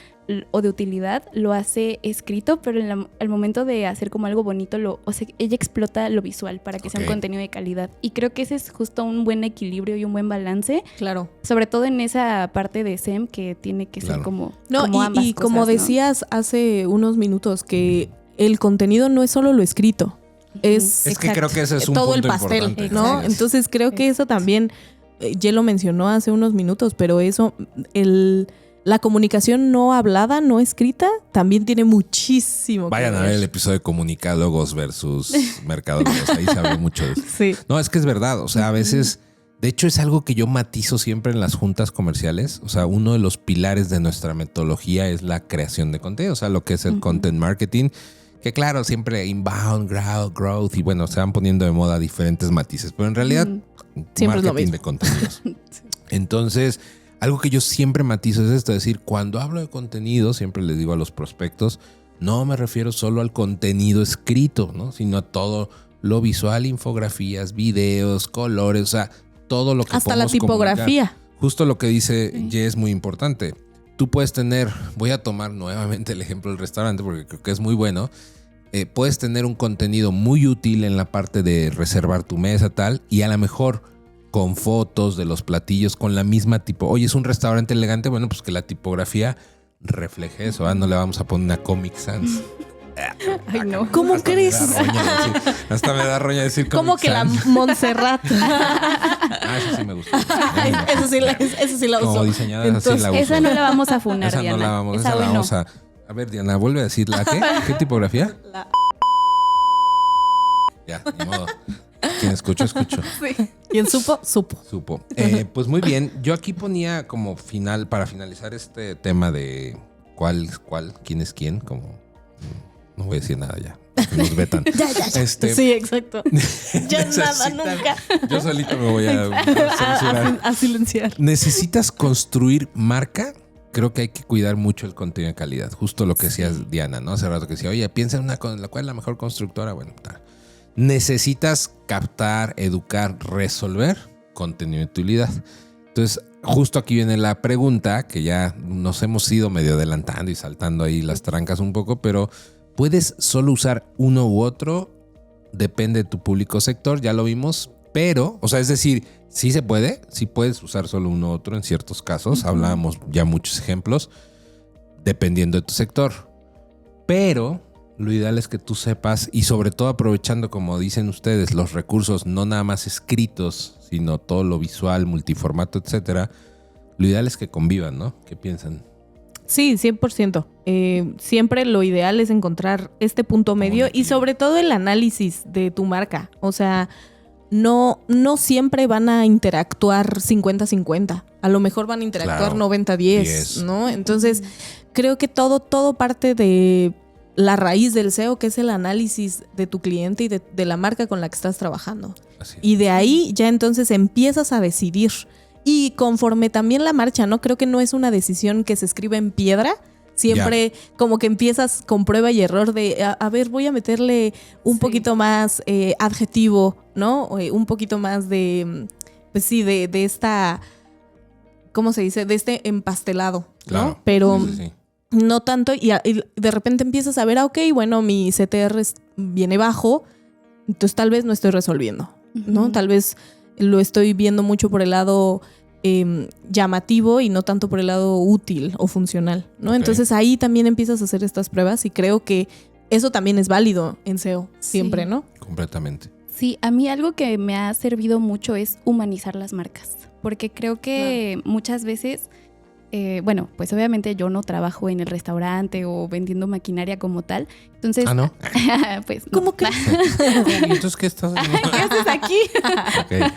o de utilidad lo hace escrito, pero al momento de hacer como algo bonito, o sea, ella explota lo visual para que sea un contenido de calidad. Y creo que ese es justo un buen equilibrio y un buen balance. Claro. Sobre todo en esa parte de SEM que tiene que ser como ambas y cosas, como ¿no? decías hace unos minutos, que el contenido no es solo lo escrito, es que creo que ese es un todo el punto pastel, importante. ¿no? Sí. Entonces creo que eso también, ya lo mencionó hace unos minutos, pero eso, la comunicación no hablada, no escrita, también tiene muchísimo Vayan que a ver. ver el episodio de comunicólogos versus mercadólogos. Ahí se habla mucho de eso. Sí. No, es que es verdad. O sea, a veces, de hecho, es algo que yo matizo siempre en las juntas comerciales. O sea, uno de los pilares de nuestra metodología es la creación de contenido, o sea, lo que es el content marketing. Que claro, siempre inbound, growth, y bueno, se van poniendo de moda diferentes matices, pero en realidad Siempre es lo marketing mismo. de contenidos. Entonces, algo que yo siempre matizo es esto, es decir, cuando hablo de contenido, siempre les digo a los prospectos, no me refiero solo al contenido escrito, ¿no? Sino a todo lo visual, infografías, videos, colores, o sea, todo lo que Hasta la podemos comunicar. tipografía. Justo lo que dice Ye es muy importante. Tú puedes tener, voy a tomar nuevamente el ejemplo del restaurante porque creo que es muy bueno. Puedes tener un contenido muy útil en la parte de reservar tu mesa, tal, y a lo mejor con fotos de los platillos, con la misma tipo. Oye, es un restaurante elegante, bueno, pues que la tipografía refleje eso, ¿ah? No le vamos a poner una Comic Sans. Ay, no. ¿Cómo crees? Hasta me da roña decir Comic Como que la Sans. Montserrat. Ah, eso sí me gusta. Eso sí la Como uso. diseñadora, sí la uso. Esa no la vamos a funar, Esa Diana. no la vamos, Esa esa la hoy no. vamos a... A ver, Diana, vuelve a decir la ¿qué? ¿Qué tipografía? Ya, ni modo. Quien escuchó, escuchó. ¿Quién supo? Supo. Pues muy bien. Yo aquí ponía como final, para finalizar este tema de quién es quién, como... No voy a decir nada ya. Que nos vetan. Ya. Sí, exacto. Ya nada, Necesitan- nunca. Yo solito me voy a censurar. A silenciar. ¿Necesitas construir marca? Creo que hay que cuidar mucho el contenido de calidad. Justo lo que decías Diana, ¿no? Hace rato que decía, oye, piensa en una con la cual es la mejor constructora. Bueno, tal. Necesitas captar, educar, resolver contenido de utilidad. Entonces, justo aquí viene la pregunta, que ya nos hemos ido medio adelantando y saltando ahí las trancas un poco, pero ¿puedes solo usar uno u otro? Depende de tu público sector, ya lo vimos. pero, o sea, es decir, sí se puede, sí puedes usar solo uno u otro en ciertos casos. Hablábamos ya muchos ejemplos, dependiendo de tu sector. Pero lo ideal es que tú sepas, y sobre todo aprovechando, como dicen ustedes, los recursos no nada más escritos, sino todo lo visual, multiformato, etcétera. Lo ideal es que convivan, ¿no? ¿Qué piensan? Sí, 100%. Siempre lo ideal es encontrar este punto medio y sobre todo el análisis de tu marca. O sea, no siempre van a interactuar 50-50. A lo mejor van a interactuar 90-10, ¿no? Entonces, creo que todo parte de la raíz del SEO, que es el análisis de tu cliente y de la marca con la que estás trabajando. Así es. Y de ahí ya entonces empiezas a decidir. Y conforme también la marcha, ¿no? Creo que no es una decisión que se escribe en piedra. Siempre como que empiezas con prueba y error de, a ver, voy a meterle un poquito más adjetivo, ¿no? Un poquito más de, pues sí, de esta, ¿cómo se dice? De este empastelado, ¿no? Claro. Pero Sí. no tanto, y de repente empiezas a ver, ok, bueno, mi CTR viene bajo, entonces tal vez no estoy resolviendo, ¿no? Tal vez lo estoy viendo mucho por el lado llamativo y no tanto por el lado útil o funcional, ¿no? Okay. Entonces ahí también empiezas a hacer estas pruebas y creo que eso también es válido en SEO, siempre, Sí. ¿no? Completamente. Sí, a mí algo que me ha servido mucho es humanizar las marcas, porque creo que muchas veces, bueno, pues obviamente yo no trabajo en el restaurante o vendiendo maquinaria como tal, entonces... ¿No? Pues no. ¿Cómo que? ¿Y entonces qué estás haciendo? ¿Qué haces aquí? Ok.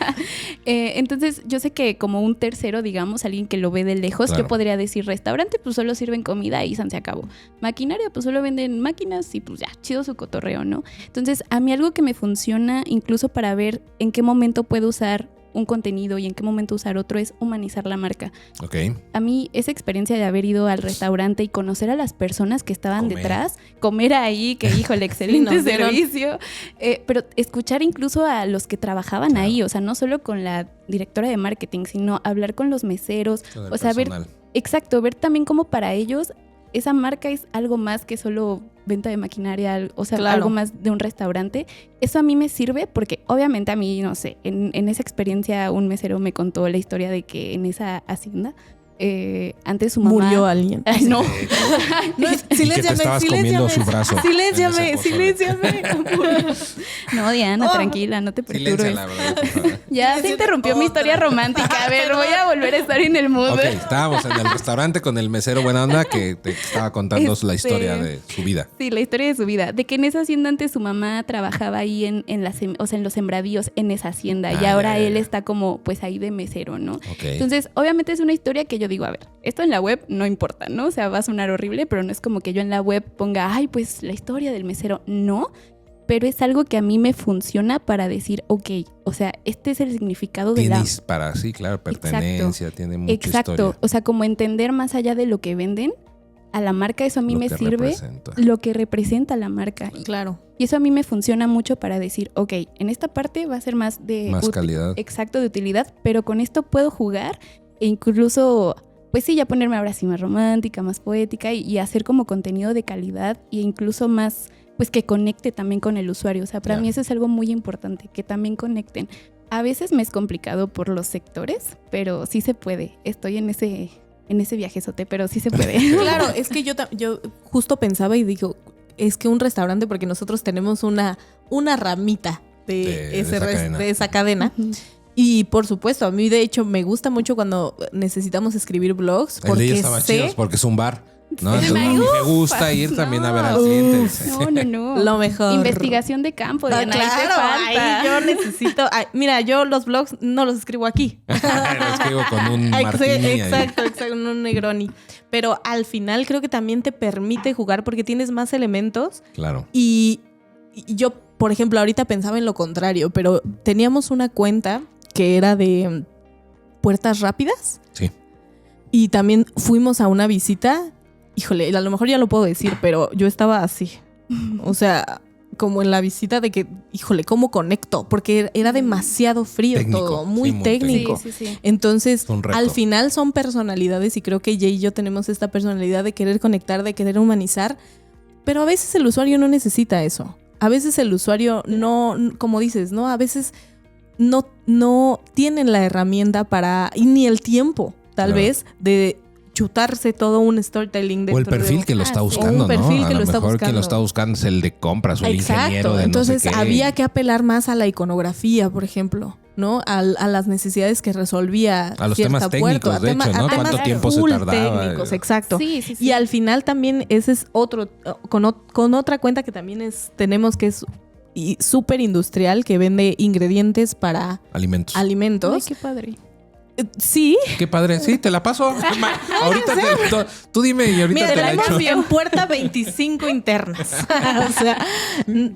Entonces yo sé que como un tercero, digamos, alguien que lo ve de lejos, Claro. ¿qué podría decir? Restaurante, pues solo sirven comida y se acabó. Maquinaria, pues solo venden máquinas y pues ya, chido su cotorreo, ¿no? Entonces a mí algo que me funciona incluso para ver en qué momento puedo usar un contenido y en qué momento usar otro es humanizar la marca. Ok. A mí esa experiencia de haber ido al restaurante y conocer a las personas que estaban Comer. detrás, comer ahí, que híjole, excelente nos dieron. servicio, pero escuchar incluso a los que trabajaban Claro. ahí, o sea, no solo con la directora de marketing, sino hablar con los meseros, Con el o sea, ver, personal. exacto, ver también cómo para ellos esa marca es algo más que solo venta de maquinaria, o sea, Claro. algo más de un restaurante. Eso a mí me sirve porque obviamente a mí, no sé, en esa experiencia un mesero me contó la historia de que en esa hacienda, antes su mamá... Murió alguien. Ay, no. No, Y que te estabas comiendo su brazo. Silénciame, en ese pozole. silénciame. No, Diana, Oh. tranquila, no te perturbes. Silencia, la verdad, por favor. Ya se interrumpió mi historia romántica. A ver, voy a volver a estar en el mood. Ok, estábamos en el restaurante con el mesero buena onda que te estaba contando la historia de su vida. Sí, la historia de su vida. De que en esa hacienda antes su mamá trabajaba ahí en los sembradíos en esa hacienda. Y ahora él está como pues ahí de mesero, ¿no? Ok. Entonces, obviamente es una historia que yo digo, a ver, esto en la web no importa, ¿no? O sea, va a sonar horrible, pero no es como que yo en la web ponga, ay, pues la historia del mesero. No, pero es algo que a mí me funciona para decir, ok, o sea, este es el significado de la... Para sí, claro, pertenencia, tiene mucha Exacto, historia. o sea, como entender más allá de lo que venden, a la marca eso a mí Lo me que sirve, representa. lo que representa la marca. Claro. Y eso a mí me funciona mucho para decir, ok, en esta parte va a ser más de... Más calidad. Exacto, de utilidad, pero con esto puedo jugar e incluso, pues sí, ya ponerme ahora sí más romántica, más poética y hacer como contenido de calidad e incluso más, pues que conecte también con el usuario. O sea, para Ya. mí eso es algo muy importante, que también conecten. A veces me es complicado por los sectores, pero sí se puede. Estoy en ese viajezote, pero sí se puede. Claro, es que yo justo pensaba y digo, es que un restaurante, porque nosotros tenemos una ramita de esa cadena. Y por supuesto, a mí de hecho me gusta mucho cuando necesitamos escribir blogs. El de Porque ellos estaba chido porque es un bar, ¿no? Sí, Entonces, me gusta ir también a ver al cliente. No. lo mejor. Investigación de campo, No, Diana, ahí te claro, falta. ahí yo necesito. Mira, yo los blogs no los escribo aquí. Lo escribo con un martini ahí. Exacto, un Negroni. Pero al final creo que también te permite jugar porque tienes más elementos. Claro. Y yo, por ejemplo, ahorita pensaba en lo contrario, pero teníamos una cuenta que era de puertas rápidas. Sí. Y también fuimos a una visita. Híjole, a lo mejor ya lo puedo decir, pero yo estaba así. O sea, como en la visita de que, híjole, ¿cómo conecto? Porque era demasiado frío Técnico, todo, muy sí, muy técnico. Sí. Entonces, Es un reto. al final son personalidades y creo que Jay y yo tenemos esta personalidad de querer conectar, de querer humanizar, pero a veces el usuario no necesita eso. A veces el usuario no, como dices, ¿no? A veces no tienen la herramienta para, y ni el tiempo, tal vez, de chutarse todo un storytelling. O el perfil que lo está buscando, un perfil ¿no? que A lo lo está mejor buscando. quien lo está buscando es el de compras o el ingeniero de Entonces no sé qué. había que apelar más a la iconografía, por ejemplo, ¿no? A las necesidades que resolvía a los cierta temas técnicos, puerta, de hecho, ¿no? a temas ¿Cuánto tiempo se full tardaba? técnicos, exacto. Sí. Y al final también ese es otro, con otra cuenta que también tenemos que es súper industrial, que vende ingredientes para Alimentos. Ay, qué padre. Sí. Qué padre. Sí, te la paso. Ahorita tú dime y ahorita Mira, te la traemos echo. en puerta 25 internas. O sea,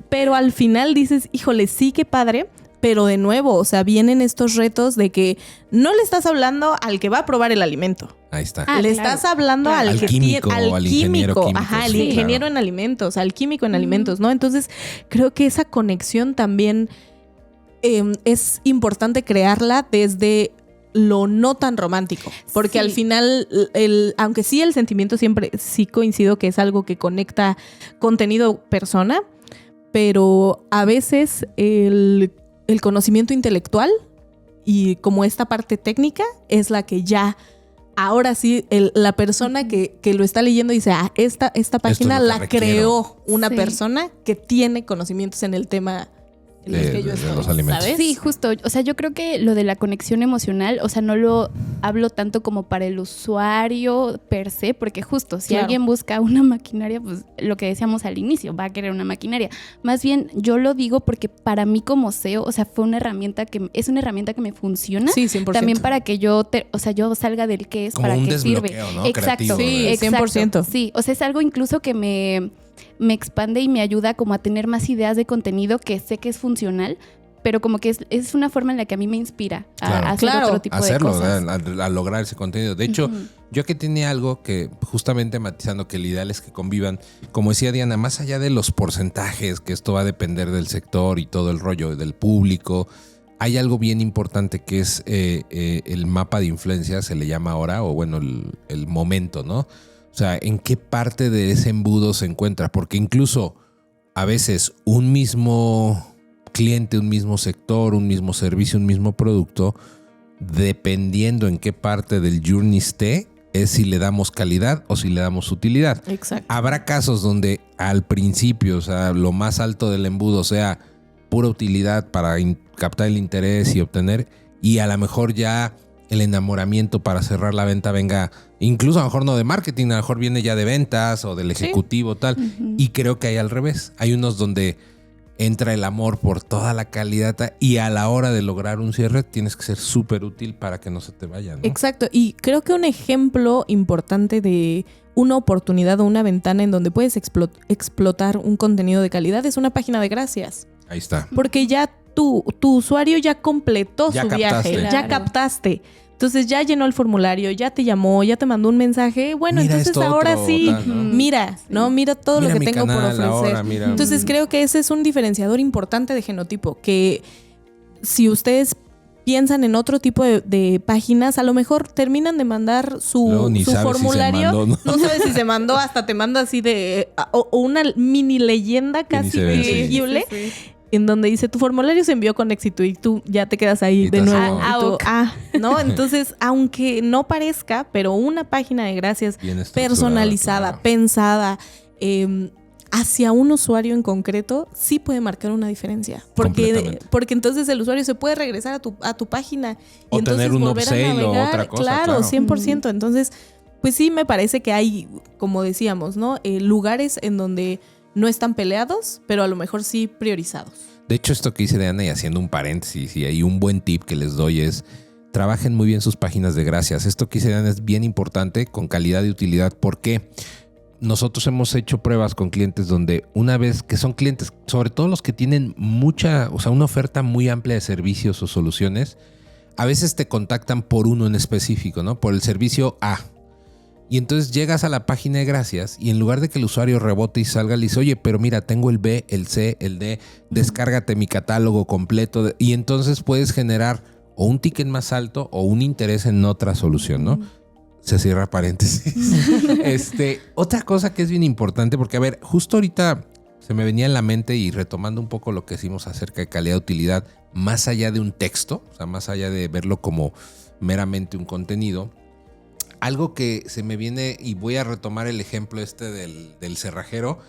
pero al final dices, híjole, sí, qué padre. Pero de nuevo, o sea, vienen estos retos de que no le estás hablando al que va a probar el alimento. Ahí está. Le claro. estás hablando al Al que químico, tiene, al al ingeniero químico, químico, ajá, al sí, ingeniero claro. en alimentos, al químico en alimentos, ¿no? Entonces, creo que esa conexión también es importante crearla desde lo no tan romántico, porque Sí. al final, aunque sí el sentimiento siempre, sí coincido que es algo que conecta contenido-persona, pero a veces el conocimiento intelectual y como esta parte técnica es la que ya, ahora sí, la persona que lo está leyendo dice, esta página lo que la requiero. creó una Sí. persona que tiene conocimientos en el tema en el que yo de estoy, los alimentos. ¿sabes? Sí, justo. O sea, yo creo que lo de la conexión emocional, o sea, no lo hablo tanto como para el usuario per se, porque justo si Claro. alguien busca una maquinaria, pues lo que decíamos al inicio, va a querer una maquinaria. Más bien, yo lo digo porque para mí como SEO, o sea, es una herramienta que me funciona. Sí, 100%. También para que yo salga del qué es, Como para un qué sirve. desbloqueo, ¿no? Exacto. Creativo, Sí, de- 100%. Sí, o sea, es algo incluso que me expande y me ayuda como a tener más ideas de contenido que sé que es funcional, pero como que es una forma en la que a mí me inspira a Claro. hacer Claro. otro tipo hacerlo, de cosas. a lograr ese contenido. De hecho, yo que tenía algo que justamente matizando que el ideal es que convivan, como decía Diana, más allá de los porcentajes, que esto va a depender del sector y todo el rollo del público, hay algo bien importante que es el mapa de influencia, se le llama ahora, o bueno, el momento, ¿no? O sea, en qué parte de ese embudo se encuentra, porque incluso a veces un mismo cliente, un mismo sector, un mismo servicio, un mismo producto, dependiendo en qué parte del journey esté, es si le damos calidad o si le damos utilidad. Exacto. Habrá casos donde al principio, o sea, lo más alto del embudo sea pura utilidad para captar el interés y obtener, y a lo mejor ya el enamoramiento para cerrar la venta venga, incluso a lo mejor no de marketing, a lo mejor viene ya de ventas o del ejecutivo, tal. Y creo que hay al revés. Hay unos donde entra el amor por toda la calidad y a la hora de lograr un cierre tienes que ser súper útil para que no se te vaya, ¿no? Exacto. Y creo que un ejemplo importante de una oportunidad o una ventana en donde puedes explotar un contenido de calidad es una página de gracias. Ahí está. Porque ya tu usuario ya completó Ya su captaste. viaje, ya Claro. captaste. Entonces ya llenó el formulario, ya te llamó, ya te mandó un mensaje. Bueno, Mira entonces esto ahora otro, sí, tal, ¿no? mira, ¿no? Mira todo Mira lo que mi tengo canal por ofrecer. ahora, mira. Entonces creo que ese es un diferenciador importante de Genotipo, que si ustedes piensan en otro tipo de páginas, a lo mejor terminan de mandar Luego su ni sabes si se formulario. mandó, ¿no? No sabes si se mandó, hasta te manda así de o una mini leyenda Que ni casi se ve, sí. legible, en donde dice tu formulario se envió con éxito y tú ya te quedas ahí Y de te nuevo. hace Y tú, ¿no? Entonces, aunque no parezca, pero una página de gracias Bien estructurado, personalizada, claro. pensada, hacia un usuario en concreto, sí puede marcar una diferencia. Completamente. Porque entonces el usuario se puede regresar a tu página O y entonces tener un volver a upsell o navegar. otra cosa, Claro, claro. 100%. Entonces, pues sí me parece que hay, como decíamos, ¿no? Lugares en donde no están peleados, pero a lo mejor sí priorizados. De hecho, esto que dice Diana, y haciendo un paréntesis, y hay un buen tip que les doy es, trabajen muy bien sus páginas de gracias. Esto que dice Diana es bien importante, con calidad y utilidad. ¿Por qué? Nosotros hemos hecho pruebas con clientes donde una vez que son clientes, sobre todo los que tienen una oferta muy amplia de servicios o soluciones, a veces te contactan por uno en específico, ¿no? Por el servicio A. Y entonces llegas a la página de gracias y en lugar de que el usuario rebote y salga, le dice, oye, pero mira, tengo el B, el C, el D, descárgate mi catálogo completo. Y entonces puedes generar o un ticket más alto o un interés en otra solución, ¿no? Se cierra paréntesis. Otra cosa que es bien importante, porque a ver, justo ahorita se me venía en la mente y retomando un poco lo que decimos acerca de calidad-utilidad más allá de un texto, o sea, más allá de verlo como meramente un contenido. Algo que se me viene, y voy a retomar el ejemplo del cerrajero,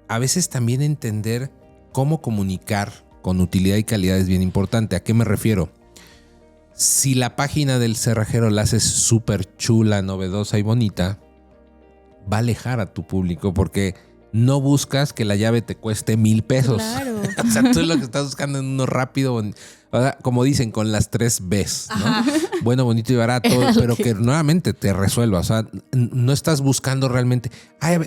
a veces también entender cómo comunicar con utilidad y calidad es bien importante. ¿A qué me refiero? Si la página del cerrajero la haces súper chula, novedosa y bonita, va a alejar a tu público porque no buscas que la llave te cueste $1,000. Claro. O sea, tú lo que estás buscando en uno rápido, o sea, como dicen, con las 3 Bs, ¿no? Ajá. Bueno, bonito y barato, pero que nuevamente te resuelva. O sea, no estás buscando realmente,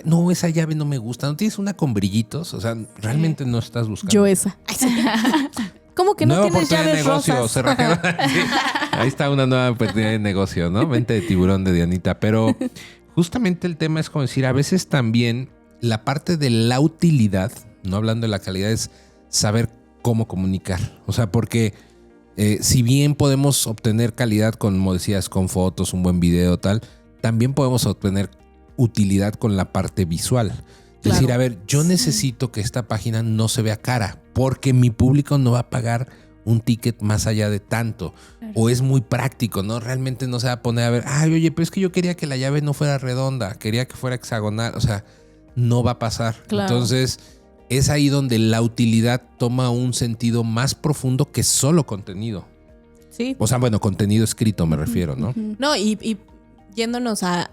no, esa llave no me gusta. ¿No tienes una con brillitos? O sea, realmente no estás buscando. Yo esa. ¿Cómo que no nueva tienes llaves de negocio, rosas? Cerrajero. Sí. Ahí está una nueva oportunidad de negocio, ¿no? Mente de tiburón de Dianita. Pero justamente el tema es como decir, a veces también la parte de la utilidad, no hablando de la calidad, es saber cómo comunicar. O sea, porque si bien podemos obtener calidad, como decías, con fotos, un buen video, tal, también podemos obtener utilidad con la parte visual. Es decir, a ver, yo necesito que esta página no se vea cara porque mi público no va a pagar un ticket más allá de tanto. Claro. O es muy práctico, ¿no? Realmente no se va a poner a ver, oye, pero es que yo quería que la llave no fuera redonda, quería que fuera hexagonal. O sea, no va a pasar. Claro. Entonces, es ahí donde la utilidad toma un sentido más profundo que solo contenido. Sí. O sea, bueno, contenido escrito me refiero, ¿no? No, y yéndonos a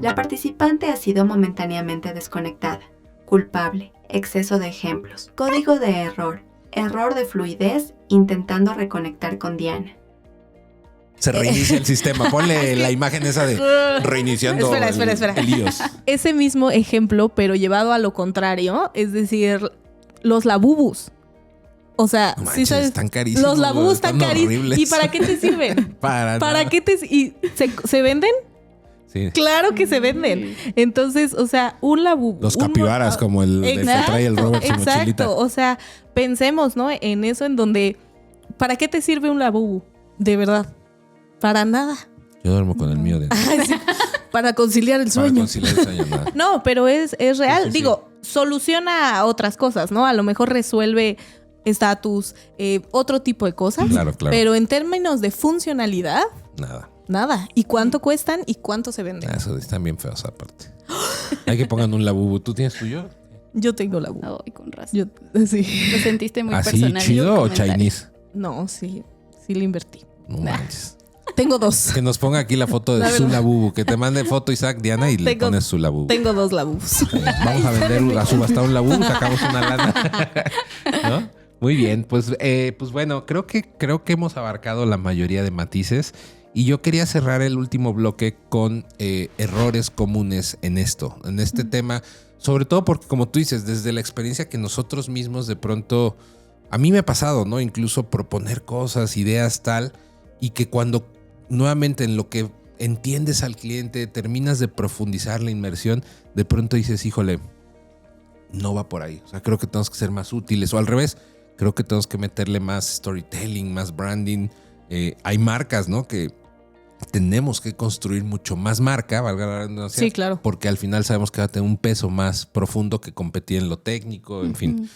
La participante ha sido momentáneamente desconectada. Culpable. Exceso de ejemplos. Código de error. Error de fluidez intentando reconectar con Diana. Se reinicia el sistema. Ponle la imagen esa de reiniciando espera. el iOS. Ese mismo ejemplo, pero llevado a lo contrario, es decir, los labubus. O sea, no manches, ¿sí sabes? Están carísimos. Los labubus están carísimos. ¿Y para qué te sirven? ¿Para qué y se venden? Sí. Claro que se venden. Entonces, o sea, un labubu. Los capibaras, como el que trae el Robert su mochilita. Exacto. O sea, pensemos, ¿no? En eso, en donde, ¿para qué te sirve un labubu? De verdad. Para nada. Yo duermo con el mío. Sí. Para conciliar el sueño. Nada. No, pero es real. Sí. Digo, soluciona otras cosas, ¿no? A lo mejor resuelve estatus, otro tipo de cosas. Claro. Pero en términos de funcionalidad, nada. ¿Y cuánto cuestan y cuánto se venden? Eso están bien feos aparte. Hay que pongan un labubu. ¿Tú tienes tuyo? Yo tengo labubu. Ay, con razón. Sí. Lo sentiste muy ¿así personal. chido o Chinese? No, sí le invertí. No manches. Tengo 2. Que nos ponga aquí la foto de su labubu. Que te mande foto Isaac, Diana, y le pones su labubu. Tengo 2 labubus. Vamos a vender, a subastar un labubu, sacamos una lana. ¿No? Muy bien, pues bueno, creo que hemos abarcado la mayoría de matices. Y yo quería cerrar el último bloque con errores comunes en este tema. Sobre todo porque, como tú dices, desde la experiencia que nosotros mismos de pronto... A mí me ha pasado, ¿no? Incluso proponer cosas, ideas, tal... Y que cuando nuevamente en lo que entiendes al cliente, terminas de profundizar la inmersión, de pronto dices, híjole, no va por ahí. O sea, creo que tenemos que ser más útiles. O al revés, creo que tenemos que meterle más storytelling, más branding. Hay marcas, ¿no? Que tenemos que construir mucho más marca, valga la redundancia. Sí, claro. Porque al final sabemos que va a tener un peso más profundo que competir en lo técnico, en fin.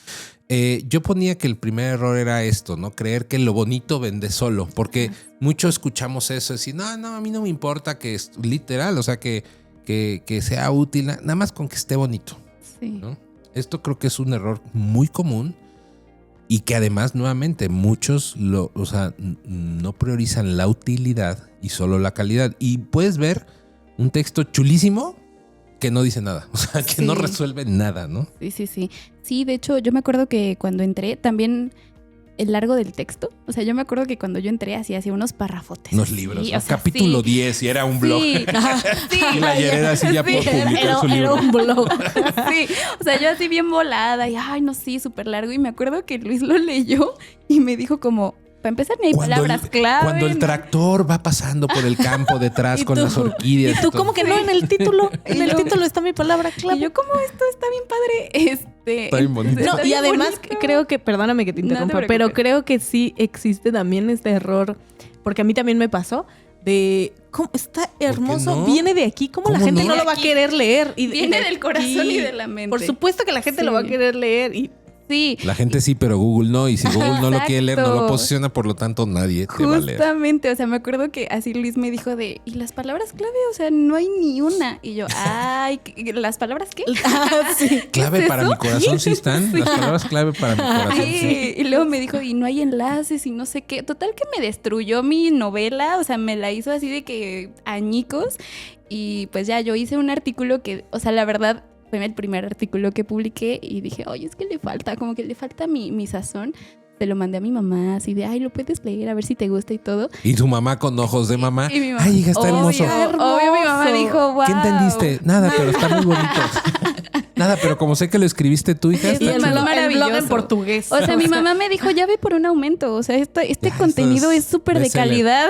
Yo ponía que el primer error era esto, ¿no? Creer que lo bonito vende solo, porque mucho escuchamos eso, decir, no, a mí no me importa que es literal, o sea, que sea útil, nada más con que esté bonito. Sí. ¿No? Esto creo que es un error muy común y que además, nuevamente, muchos no priorizan la utilidad y solo la calidad. Y puedes ver un texto chulísimo que no dice nada, o sea, que no resuelve nada, ¿no? Sí. Sí, de hecho, yo me acuerdo que cuando entré, también el largo del texto, o sea, yo me acuerdo que cuando yo entré hacía unos parrafotes. Unos libros, sí, ¿no? O sea, capítulo 10 y era un blog. Sí, y la Yereda así ya pudo publicar su libro. Era un blog. Sí, o sea, yo así bien volada y, súper largo. Y me acuerdo que Luis lo leyó y me dijo como... Para empezar, ni hay palabras clave. Cuando el tractor va pasando por el campo detrás con las orquídeas. ¿Y tú cómo que no? En el título. En el título está mi palabra clave. Y yo, ¿cómo esto está bien padre? Está bien bonito. No, y además creo que, perdóname que te interrumpa, pero creo que sí existe también este error, porque a mí también me pasó, de cómo está hermoso, no? Viene de aquí, ¿cómo la gente no lo va a querer leer? Viene del corazón y de la mente. Por supuesto que la gente lo va a querer leer y Sí. La gente sí, pero Google no. Y si Google no lo quiere leer, no lo Exacto. posiciona, por lo tanto nadie te va a leer. Justamente, o sea, me acuerdo que así Luis me dijo ¿y las palabras clave? O sea, no hay ni una. Y yo, ay, ¿las palabras qué? Sí. Clave es para eso? mi corazón sí están. Las palabras clave para mi corazón sí. Sí, y luego me dijo, y no hay enlaces y no sé qué. Total que me destruyó mi novela, o sea, me la hizo así de que añicos. Y pues ya, yo hice un artículo que, o sea, la verdad, fue el primer artículo que publiqué y dije, oye, es que le falta, como que le falta mi sazón. Se lo mandé a mi mamá, así de, ay, lo puedes leer, a ver si te gusta y todo. Y tu mamá con ojos de mamá. Y mi mamá, Ay, hija, está hermoso. Obvio, mi mamá dijo, wow. ¿Qué entendiste? Nada, pero está muy bonito. Nada, pero como sé que lo escribiste tú, hija, Sí, está y el chido. blog en maravilloso. portugués. O sea, mi mamá me dijo, ya ve por un aumento. O sea, este Ya, contenido esto es súper de bestseller. calidad.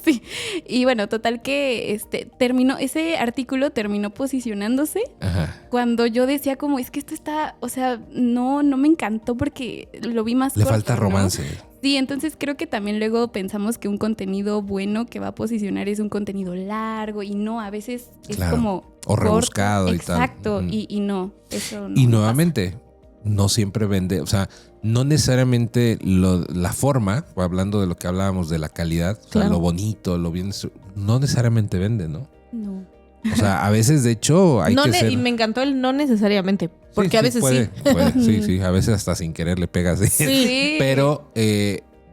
Sí. Y bueno, total que ese artículo terminó posicionándose Ajá. cuando yo decía como, es que esto está, o sea, no me encantó porque lo vi más Le corto, falta ¿no? romance. Sí, entonces creo que también luego pensamos que un contenido bueno que va a posicionar es un contenido largo y no, a veces es Claro. como O corto. rebuscado y tal. Exacto, Ujú. y no, eso no. Y me nuevamente, no siempre vende, o sea, no necesariamente la forma, o hablando de lo que hablábamos de la calidad, o sea, Claro. lo bonito, lo bien, no necesariamente vende, ¿no? pasa. No. O sea, a veces, de hecho, hay No que ne- ser... Y me encantó el no necesariamente, porque Sí, a sí, veces puede, sí. puede, sí, a veces hasta sin querer le pegas. ¿sí? Sí. Pero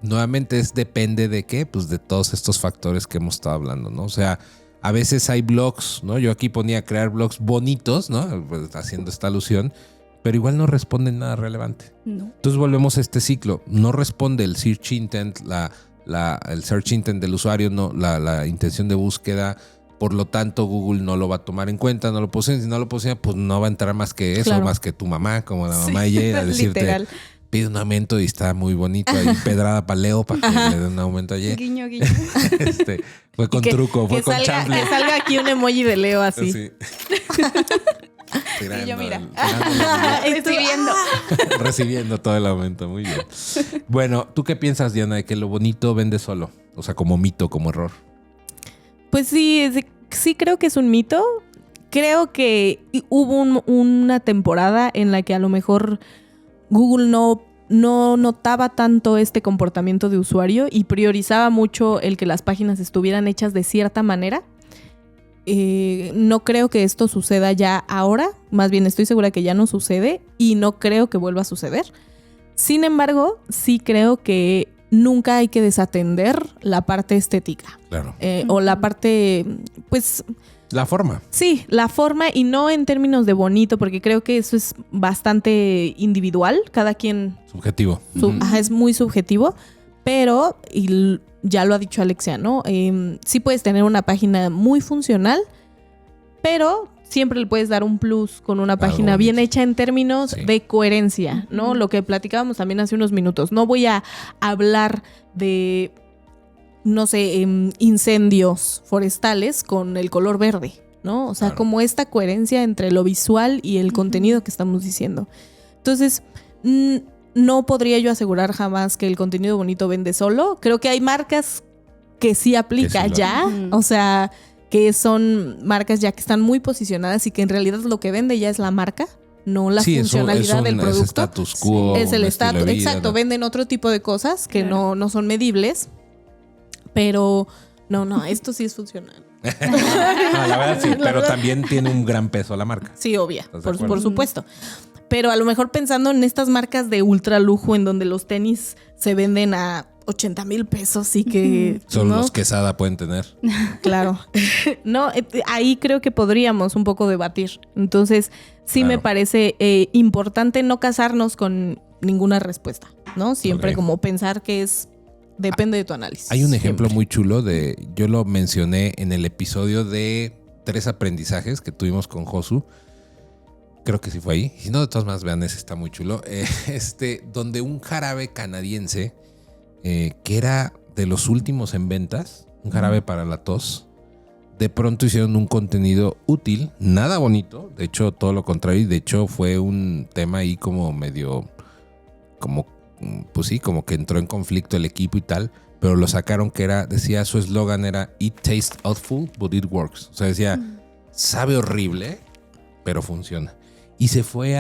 nuevamente depende de qué, pues de todos estos factores que hemos estado hablando, ¿no? O sea, a veces hay blogs, ¿no? Yo aquí ponía crear blogs bonitos, ¿no? Pues, haciendo esta alusión, pero igual no responden nada relevante. No. Entonces volvemos a este ciclo. No responde el search intent, el search intent del usuario, no, la intención de búsqueda. Por lo tanto, Google no lo va a tomar en cuenta, no lo posee. Si no lo posee, pues no va a entrar más que eso, Claro. más que tu mamá, como la mamá de ella, a decirte, Literal. pide un aumento y está muy bonito ahí, pedrada para Leo para que le den un aumento ayer. Guiño, guiño. Fue con Que- truco, fue que con salga, chamble. que salga aquí un emoji de Leo así. Sí. Tirando, Y yo, mira. Recibiendo. recibiendo todo el aumento, muy bien. Bueno, ¿tú qué piensas, Diana, de que lo bonito vende solo? O sea, como mito, como error. Pues sí, sí creo que es un mito. Creo que hubo una temporada en la que a lo mejor Google no notaba tanto este comportamiento de usuario y priorizaba mucho el que las páginas estuvieran hechas de cierta manera. No creo que esto suceda ya ahora, más bien estoy segura que ya no sucede y no creo que vuelva a suceder. Sin embargo, sí creo que nunca hay que desatender la parte estética. Claro. O la parte, pues La forma. sí, la forma y no en términos de bonito, porque creo que eso es bastante individual, cada quien Subjetivo. es muy subjetivo, pero ya lo ha dicho Alexia, ¿no? Sí puedes tener una página muy funcional, pero siempre le puedes dar un plus con una Algo página bonito. bien hecha en términos Sí. de coherencia, ¿no? Ujú. Lo que platicábamos también hace unos minutos. No voy a hablar de, no sé, incendios forestales con el color verde, ¿no? O sea, Claro. como esta coherencia entre lo visual y el contenido que estamos diciendo. Entonces, no podría yo asegurar jamás que el contenido bonito vende solo. Creo que hay marcas que sí aplica Que sí lo ya. hacen. O sea, que son marcas ya que están muy posicionadas y que en realidad lo que vende ya es la marca, no la Sí, funcionalidad del es producto. status quo. Es el un estilo estatus. de vida, Exacto, ¿no? venden otro tipo de cosas que Claro. no son medibles. Pero no, esto sí es funcional. No, la verdad sí, La pero verdad. también tiene un gran peso la marca. Sí, obvia, ¿Estás de acuerdo? por supuesto. Pero a lo mejor pensando en estas marcas de ultra lujo en donde los tenis se venden a 80,000 pesos y que... Solo ¿no? los Quesada pueden tener. Claro. No, ahí creo que podríamos un poco debatir. Entonces, sí Claro. me parece importante no casarnos con ninguna respuesta, ¿no? Siempre Ok. como pensar que depende de tu análisis. Hay un ejemplo Siempre. muy chulo yo lo mencioné en el episodio de 3 aprendizajes que tuvimos con Josu. Creo que sí fue ahí. Si no, de todas maneras, vean, ese está muy chulo. Donde un jarabe canadiense, que era de los últimos en ventas, un jarabe para la tos, de pronto hicieron un contenido útil, nada bonito, de hecho todo lo contrario, y de hecho fue un tema ahí como medio, como, pues sí, como que entró en conflicto el equipo y tal, pero lo sacaron decía, su eslogan era "It tastes awful, but it works". O sea, decía, sabe horrible, pero funciona. y se fue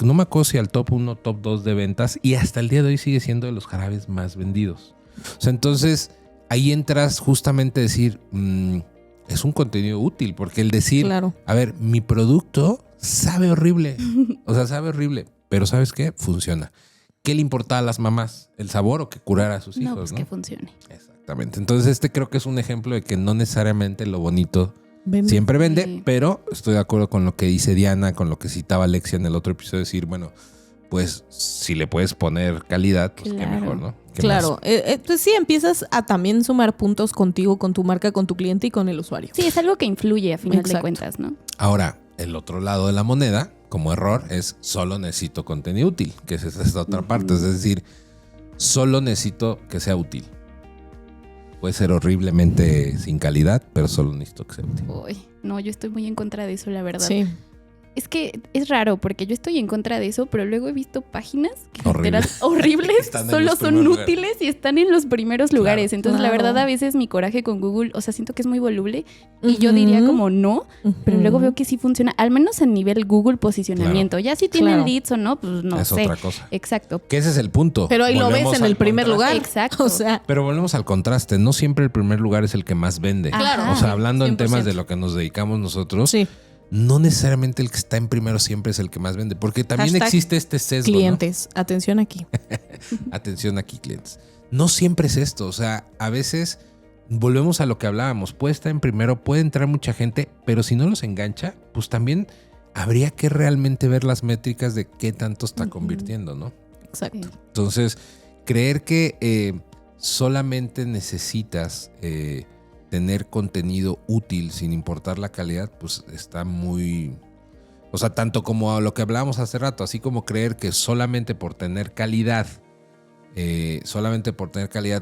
no me acuerdo si al top 1, top 2 de ventas, y hasta el día de hoy sigue siendo de los jarabes más vendidos. O sea, entonces ahí entras justamente a decir, es un contenido útil, porque el decir, Claro. a ver, mi producto sabe horrible, o sea, sabe horrible, pero ¿sabes qué? Funciona. ¿Qué le importaba a las mamás? ¿El sabor o que curara a sus hijos? No, pues ¿no? que funcione. Exactamente. Entonces creo que es un ejemplo de que no necesariamente lo bonito Vende. siempre vende, Sí. pero estoy de acuerdo con lo que dice Diana, con lo que citaba Alexia en el otro episodio, decir, bueno, pues si le puedes poner calidad, pues qué Claro. mejor, ¿no? ¿Qué Claro, más? pues sí, empiezas a también sumar puntos contigo, con tu marca, con tu cliente y con el usuario. Sí, es algo que influye a final de Exacto. cuentas, ¿no? Ahora, el otro lado de la moneda, como error, es solo necesito contenido útil, que es esta otra parte, es decir, solo necesito que sea útil. Puede ser horriblemente sin calidad, pero solo necesito que sea útil. Uy, no, yo estoy muy en contra de eso, la verdad. Sí. Es que es raro porque yo estoy en contra de eso, pero luego he visto páginas que Horrible. literal horribles, Están en solo los son primeros lugares. útiles y están en los primeros lugares. Entonces, la Claro. verdad, a veces mi coraje con Google, o sea, siento que es muy voluble y yo diría como no, pero luego veo que sí funciona, al menos a nivel Google posicionamiento. Ya si tienen Claro. leads o no, pues no es sé. otra cosa. Exacto. Que ese es el punto. Pero ahí lo Volvemos ves en al el primer contraste. lugar. Exacto. O sea, Pero volvemos al contraste. No siempre el primer lugar es el que más vende. Claro. O sea, hablando en 100%. temas de lo que nos dedicamos nosotros, sí, no necesariamente el que está en primero siempre es el que más vende. Porque también Hashtag existe este sesgo, ¿no? clientes, atención aquí. Atención aquí, clientes. No siempre es esto. O sea, a veces volvemos a lo que hablábamos. Puede estar en primero, puede entrar mucha gente, pero si no los engancha, pues también habría que realmente ver las métricas de qué tanto está convirtiendo, ¿no? Exacto. Entonces, creer que solamente necesitas tener contenido útil sin importar la calidad, pues está muy... O sea, tanto como a lo que hablábamos hace rato, así como creer que solamente por tener calidad,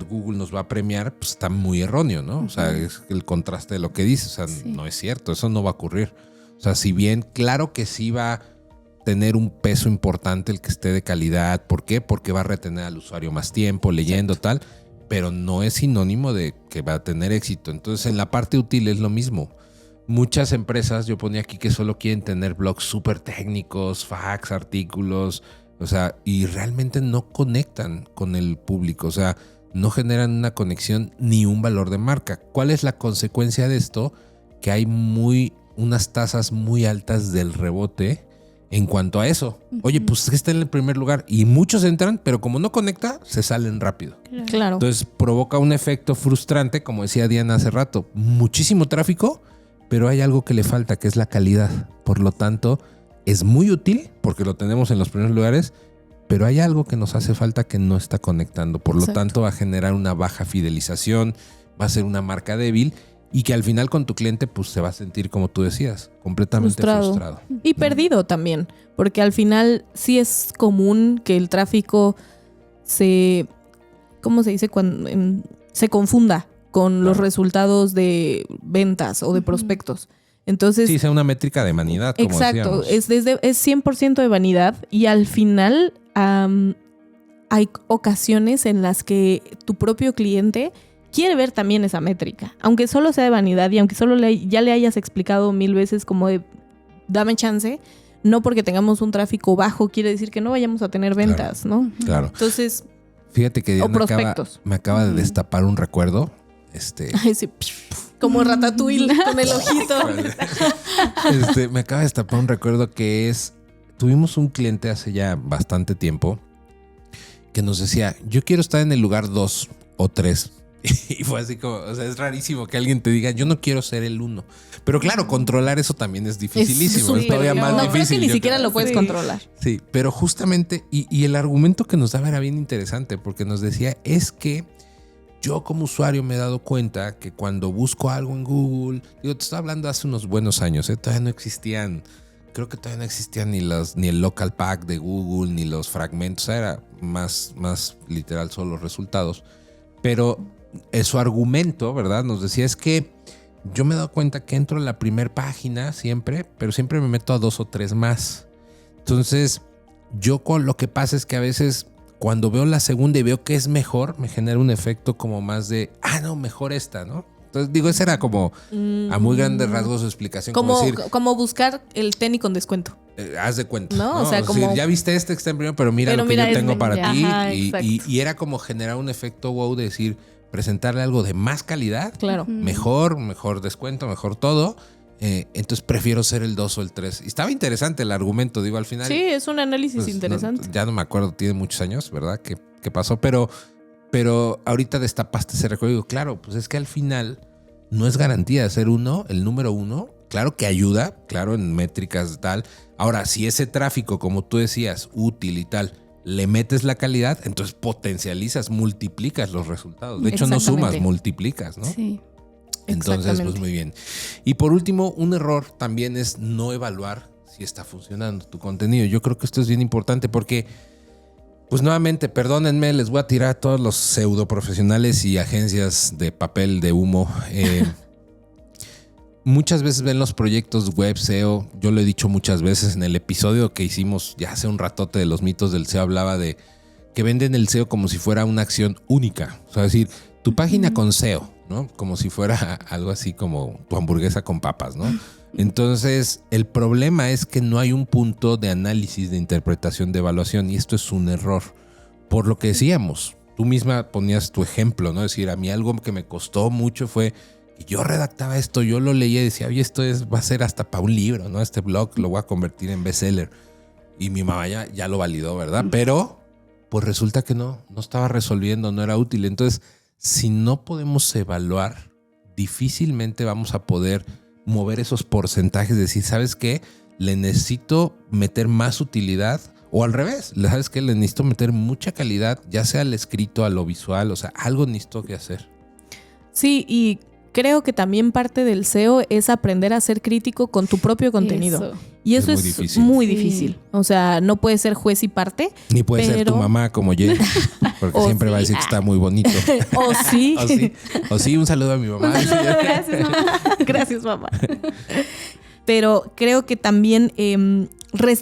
Google nos va a premiar, pues está muy erróneo, ¿no? O sea, es el contraste de lo que dice. O sea, Sí. no es cierto, eso no va a ocurrir. O sea, si bien, claro que sí va a tener un peso importante el que esté de calidad. ¿Por qué? Porque va a retener al usuario más tiempo leyendo tal, pero no es sinónimo de que va a tener éxito. Entonces, en la parte útil es lo mismo. Muchas empresas, yo ponía aquí que solo quieren tener blogs súper técnicos, facts, artículos, o sea, y realmente no conectan con el público, o sea, no generan una conexión ni un valor de marca. ¿Cuál es la consecuencia de esto? Que hay unas tasas muy altas del rebote en cuanto a eso. Oye, pues está en el primer lugar y muchos entran, pero como no conecta, se salen rápido. Claro. Entonces provoca un efecto frustrante, como decía Diana hace rato, muchísimo tráfico, pero hay algo que le falta, que es la calidad. Por lo tanto, es muy útil porque lo tenemos en los primeros lugares, pero hay algo que nos hace falta que no está conectando. Por lo Exacto. tanto, va a generar una baja fidelización, va a ser una marca débil y que al final con tu cliente pues se va a sentir, como tú decías, completamente frustrado. Y perdido también, porque al final sí es común que el tráfico ¿cómo se dice? Se confunda con los resultados de ventas o de prospectos. Entonces, Sí, sea una métrica de vanidad, como exacto, decíamos. es 100% de vanidad y al final hay ocasiones en las que tu propio cliente quiere ver también esa métrica, aunque solo sea de vanidad y aunque solo ya le hayas explicado 1000 veces como de dame chance, no porque tengamos un tráfico bajo quiere decir que no vayamos a tener ventas, ¿no? Claro. Entonces, Fíjate que o Diana prospectos. me acaba de destapar un recuerdo. ay, sí, como Ratatouille con el ojito. Me acaba de destapar un recuerdo que es, tuvimos un cliente hace ya bastante tiempo que nos decía, yo quiero estar en el lugar 2 o 3. Y fue así como, o sea, es rarísimo que alguien te diga, yo no quiero ser el 1. Pero claro, controlar eso también es dificilísimo, es todavía más no, difícil. creo que ni yo siquiera creo. lo puedes Sí. controlar. Sí, pero justamente, y el argumento que nos daba era bien interesante, porque nos decía, es que yo como usuario me he dado cuenta que cuando busco algo en Google, digo, te estoy hablando hace unos buenos años, todavía no existían, creo que todavía no existían ni el local pack de Google, ni los fragmentos, era más literal solo los resultados. Pero su argumento, ¿verdad? Nos decía, es que yo me he dado cuenta que entro a la primera página siempre, pero siempre me meto a 2 o 3 más. Entonces, lo que pasa es que a veces cuando veo la segunda y veo que es mejor, me genera un efecto como más de, no, mejor esta, ¿no? Entonces, esa era como a muy grandes rasgos su explicación. Como decir, buscar el tenis con descuento. haz de cuenta. No, o sea, como... ya viste este que está en primero, pero mira lo que yo tengo para ti. Ajá, Y era como generar un efecto wow de decir, presentarle algo de más calidad, claro. mejor descuento, mejor todo. Entonces prefiero ser el 2 o el 3. Y estaba interesante el argumento, digo, al final. Sí, es un análisis pues, interesante. Ya no me acuerdo, tiene muchos años, ¿verdad? ¿Qué pasó? Pero ahorita destapaste ese recuerdo y digo, claro, pues es que al final no es garantía de ser el número 1. Claro que ayuda, claro, en métricas tal. Ahora, si ese tráfico, como tú decías, útil y tal, le metes la calidad, entonces potencializas, multiplicas los resultados. De hecho, no sumas, multiplicas, ¿no? Sí. Entonces, pues muy bien. Y por último, un error también es no evaluar si está funcionando tu contenido. Yo creo que esto es bien importante porque, pues nuevamente, perdónenme, les voy a tirar a todos los pseudo profesionales y agencias de papel de humo. Muchas veces ven los proyectos web SEO, yo lo he dicho muchas veces en el episodio que hicimos ya hace un ratote de los mitos del SEO, hablaba de que venden el SEO como si fuera una acción única. O sea, es decir, tu página con SEO, ¿no? Como si fuera algo así como tu hamburguesa con papas, ¿no? Entonces, el problema es que no hay un punto de análisis, de interpretación, de evaluación, y esto es un error. Por lo que decíamos, tú misma ponías tu ejemplo, ¿no? Es decir, a mí algo que me costó mucho fue que yo redactaba esto, yo lo leía y decía, oye, esto va a ser hasta para un libro, ¿no? Este blog lo voy a convertir en bestseller. Y mi mamá ya lo validó, ¿verdad? Pero, pues resulta que no estaba resolviendo, no era útil. Entonces, si no podemos evaluar, difícilmente vamos a poder mover esos porcentajes, decir, ¿sabes qué? Le necesito meter más utilidad, o al revés, ¿sabes qué? Le necesito meter mucha calidad, ya sea al escrito, a lo visual, o sea, algo necesito que hacer. Sí, y creo que también parte del SEO es aprender a ser crítico con tu propio contenido. Eso. Y eso es muy Sí. difícil. O sea, no puedes ser juez y parte. Ni puede ser tu mamá como Jay, porque O siempre va a decir que está muy bonito. O sí. O sí, un saludo a mi mamá. Gracias, mamá. Gracias, mamá. Pero creo que también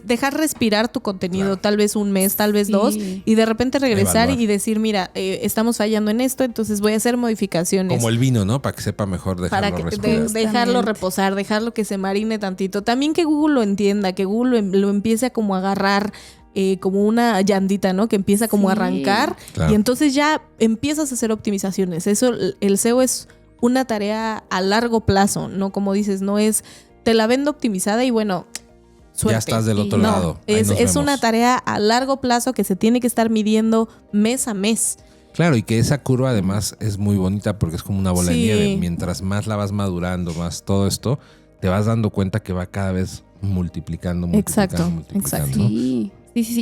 dejar respirar tu contenido, Claro. tal vez un mes, tal vez Sí. 2, y de repente regresar Evaluar. y decir, mira, estamos fallando en esto, entonces voy a hacer modificaciones. Como el vino, ¿no? Para que sepa mejor dejarlo para respirar. dejarlo reposar, dejarlo que se marine tantito. También que Google lo entienda, que Google lo empiece a como agarrar como una llandita, ¿no? Que empieza como a Sí. arrancar Claro. y entonces ya empiezas a hacer optimizaciones. Eso, el SEO es una tarea a largo plazo, ¿no? Como dices, no es te la vendo optimizada y bueno, suerte. Ya estás del otro No, lado. Ahí nos es vemos. una tarea a largo plazo que se tiene que estar midiendo mes a mes. Claro, y que esa curva además es muy bonita porque es como una bola de Sí. nieve. Mientras más la vas madurando, más todo esto, te vas dando cuenta que va cada vez multiplicando. Exacto. ¿no? Sí.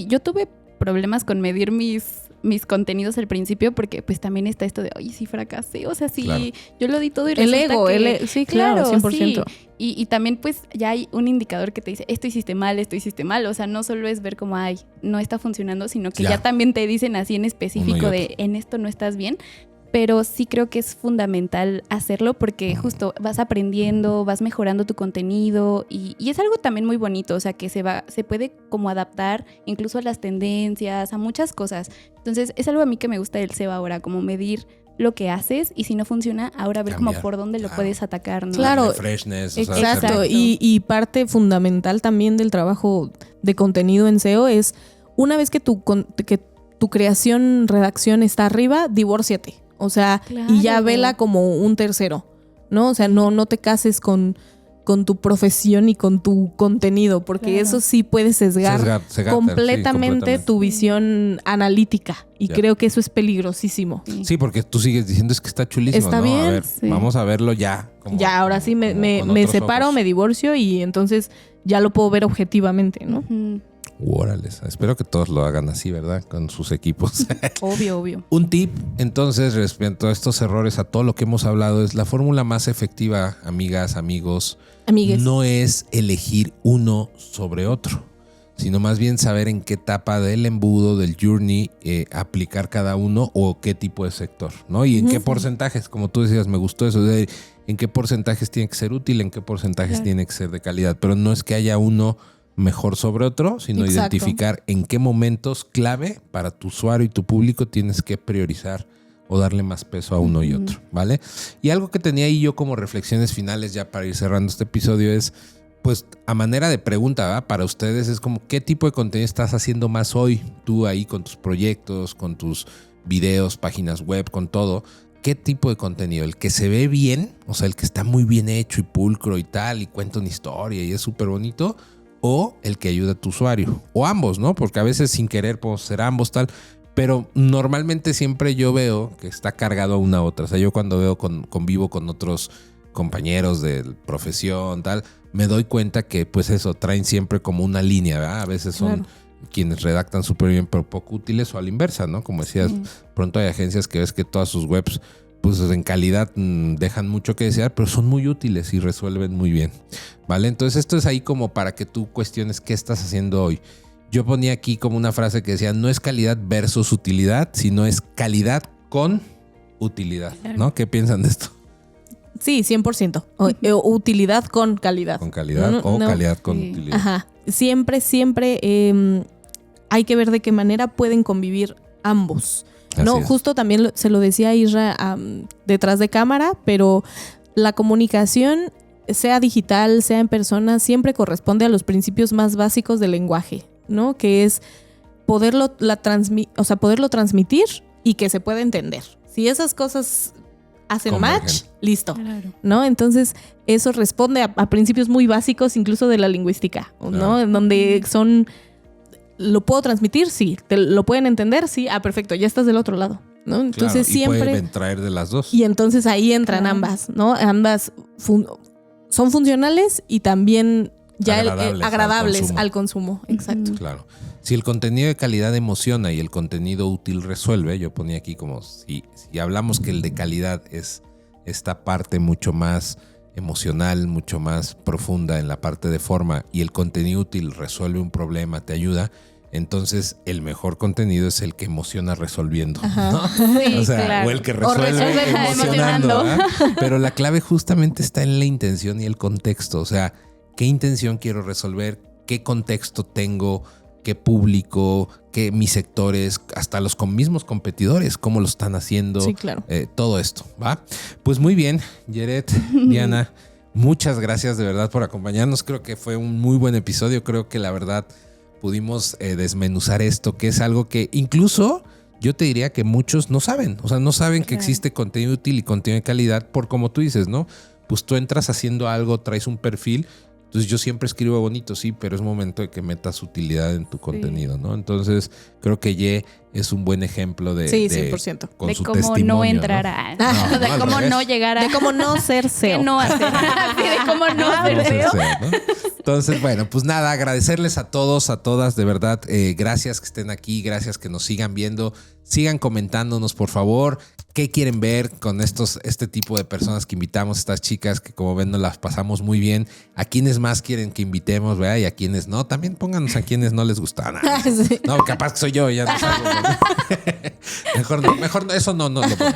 Yo tuve problemas con medir mis contenidos al principio porque pues también está esto de, oye, sí fracasé, o sea, sí, Claro. yo lo di todo y El resulta ego, que... sí, claro, 100%. Sí. Y también pues ya hay un indicador que te dice, esto hiciste mal, o sea, no solo es ver como, ay, no está funcionando, sino que ya también te dicen así en específico Uno y de, otro. en esto no estás bien. Pero sí creo que es fundamental hacerlo porque justo vas aprendiendo, vas mejorando tu contenido y es algo también muy bonito, o sea, que se puede como adaptar incluso a las tendencias, a muchas cosas. Entonces es algo a mí que me gusta del SEO ahora, como medir lo que haces y si no funciona, ahora ver Cambiar. como por dónde lo puedes atacar, ¿no? Claro. Darle freshness, o sea, Exacto. hacerlo- Y parte fundamental también del trabajo de contenido en SEO es una vez que tu creación, redacción está arriba, divórciate. O sea, y ya Claro. vela como un tercero, ¿no? O sea, no te cases con tu profesión y con tu contenido, porque Claro. eso sí puede sesgar Sesgar, completamente tu visión analítica. Y Ya. creo que eso es peligrosísimo. Sí, porque tú sigues diciendo es que está chulísimo. Está ¿no? bien, A ver, sí. vamos a verlo ya. Ya, ahora sí me con otros separo, ojos. me divorcio y entonces ya lo puedo ver objetivamente, ¿no? Ujú. Órales, espero que todos lo hagan así, ¿verdad? Con sus equipos. Obvio. Un tip, entonces, respecto a estos errores, a todo lo que hemos hablado, es la fórmula más efectiva, amigas, amigos, Amigues. no es elegir uno sobre otro, sino más bien saber en qué etapa del embudo, del journey, aplicar cada uno o qué tipo de sector, ¿no? Y en qué porcentajes, como tú decías, me gustó eso, de en qué porcentajes tiene que ser útil, en qué porcentajes Claro. tiene que ser de calidad, pero no es que haya uno mejor sobre otro, sino Exacto. identificar en qué momentos clave para tu usuario y tu público tienes que priorizar o darle más peso a uno y otro, ¿vale? Y algo que tenía ahí yo como reflexiones finales ya para ir cerrando este episodio es, pues a manera de pregunta, ¿verdad? Para ustedes es como, ¿qué tipo de contenido estás haciendo más hoy? Tú ahí con tus proyectos, con tus videos, páginas web, con todo. ¿Qué tipo de contenido? ¿El que se ve bien? O sea, el que está muy bien hecho y pulcro y tal, y cuenta una historia y es súper bonito. ¿O el que ayuda a tu usuario? O ambos, ¿no? Porque a veces sin querer podemos ser ambos, tal. Pero normalmente siempre yo veo que está cargado a una a otra. O sea, yo cuando convivo con otros compañeros de profesión, tal, me doy cuenta que pues eso, traen siempre como una línea, ¿verdad? A veces son quienes redactan súper bien pero poco útiles, o a la inversa, ¿no? Como decías, pronto hay agencias que ves que todas sus webs pues en calidad dejan mucho que desear, pero son muy útiles y resuelven muy bien, ¿vale? Entonces esto es ahí como para que tú cuestiones qué estás haciendo hoy. Yo ponía aquí como una frase que decía, no es calidad versus utilidad, sino es calidad con utilidad, ¿no? ¿Qué piensan de esto? Sí, 100%. Utilidad con calidad. Con calidad calidad con utilidad. Ajá. Siempre hay que ver de qué manera pueden convivir ambos. No, justo también se lo decía Isra detrás de cámara, pero la comunicación, sea digital, sea en persona, siempre corresponde a los principios más básicos del lenguaje, ¿no? Que es poderlo transmitir y que se pueda entender. Si esas cosas hacen match, listo, claro, ¿no? Entonces eso responde a principios muy básicos incluso de la lingüística, ¿no? Claro. En donde son, ¿lo puedo transmitir? Sí. ¿Lo pueden entender? Sí. Ah, perfecto, ya estás del otro lado, ¿no? Entonces claro, y siempre pueden traer de las dos. Y entonces ahí entran ambas, ¿no? Ambas son funcionales y también ya agradables al consumo. Exacto. Claro. Si el contenido de calidad emociona y el contenido útil resuelve, yo ponía aquí como si hablamos que el de calidad es esta parte mucho más emocional, mucho más profunda en la parte de forma, y el contenido útil resuelve un problema, te ayuda, entonces el mejor contenido es el que emociona resolviendo, ¿no? Sí, o sea, claro. O el que resuelve emocionando. Pero la clave justamente está en la intención y el contexto. O sea, ¿qué intención quiero resolver? ¿Qué contexto tengo? ¿Qué público? ¿Qué mis sectores? Hasta los mismos competidores, ¿cómo lo están haciendo? Sí, claro. Todo esto, ¿va? Pues muy bien, Yeret, Diana, muchas gracias de verdad por acompañarnos. Creo que fue un muy buen episodio. Creo que la verdad pudimos desmenuzar esto, que es algo que incluso yo te diría que muchos no saben. O sea, no saben que existe contenido útil y contenido de calidad por, como tú dices, ¿no? Pues tú entras haciendo algo, traes un perfil. Entonces yo siempre escribo bonito, sí, pero es momento de que metas utilidad en tu contenido, ¿no? Entonces creo que Ye es un buen ejemplo de 100%. Con de su cómo testimonio, no entrar ¿no? de cómo no llegar a... De cómo no ser SEO. ¿Qué no hacer? Sí, de cómo no hacer SEO. ¿no? Entonces, bueno, pues nada, agradecerles a todos, a todas, de verdad, gracias que estén aquí, gracias que nos sigan viendo, sigan comentándonos, por favor, qué quieren ver con este tipo de personas que invitamos, estas chicas que como ven nos las pasamos muy bien, a quienes más quieren que invitemos, ¿verdad? Y a quienes no, también pónganos a quienes no les gusta nada. Sí. No, capaz que soy yo, ya no salgo. Mejor no, eso no lo pongo.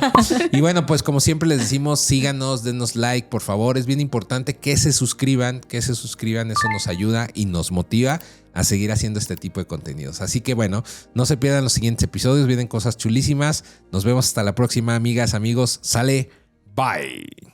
Y bueno, pues como siempre les decimos, síganos, denos like, por favor. Es bien importante que se suscriban, eso nos ayuda y nos motiva a seguir haciendo este tipo de contenidos. Así que bueno, no se pierdan los siguientes episodios, vienen cosas chulísimas. Nos vemos hasta la próxima, amigas, amigos. Sale, bye.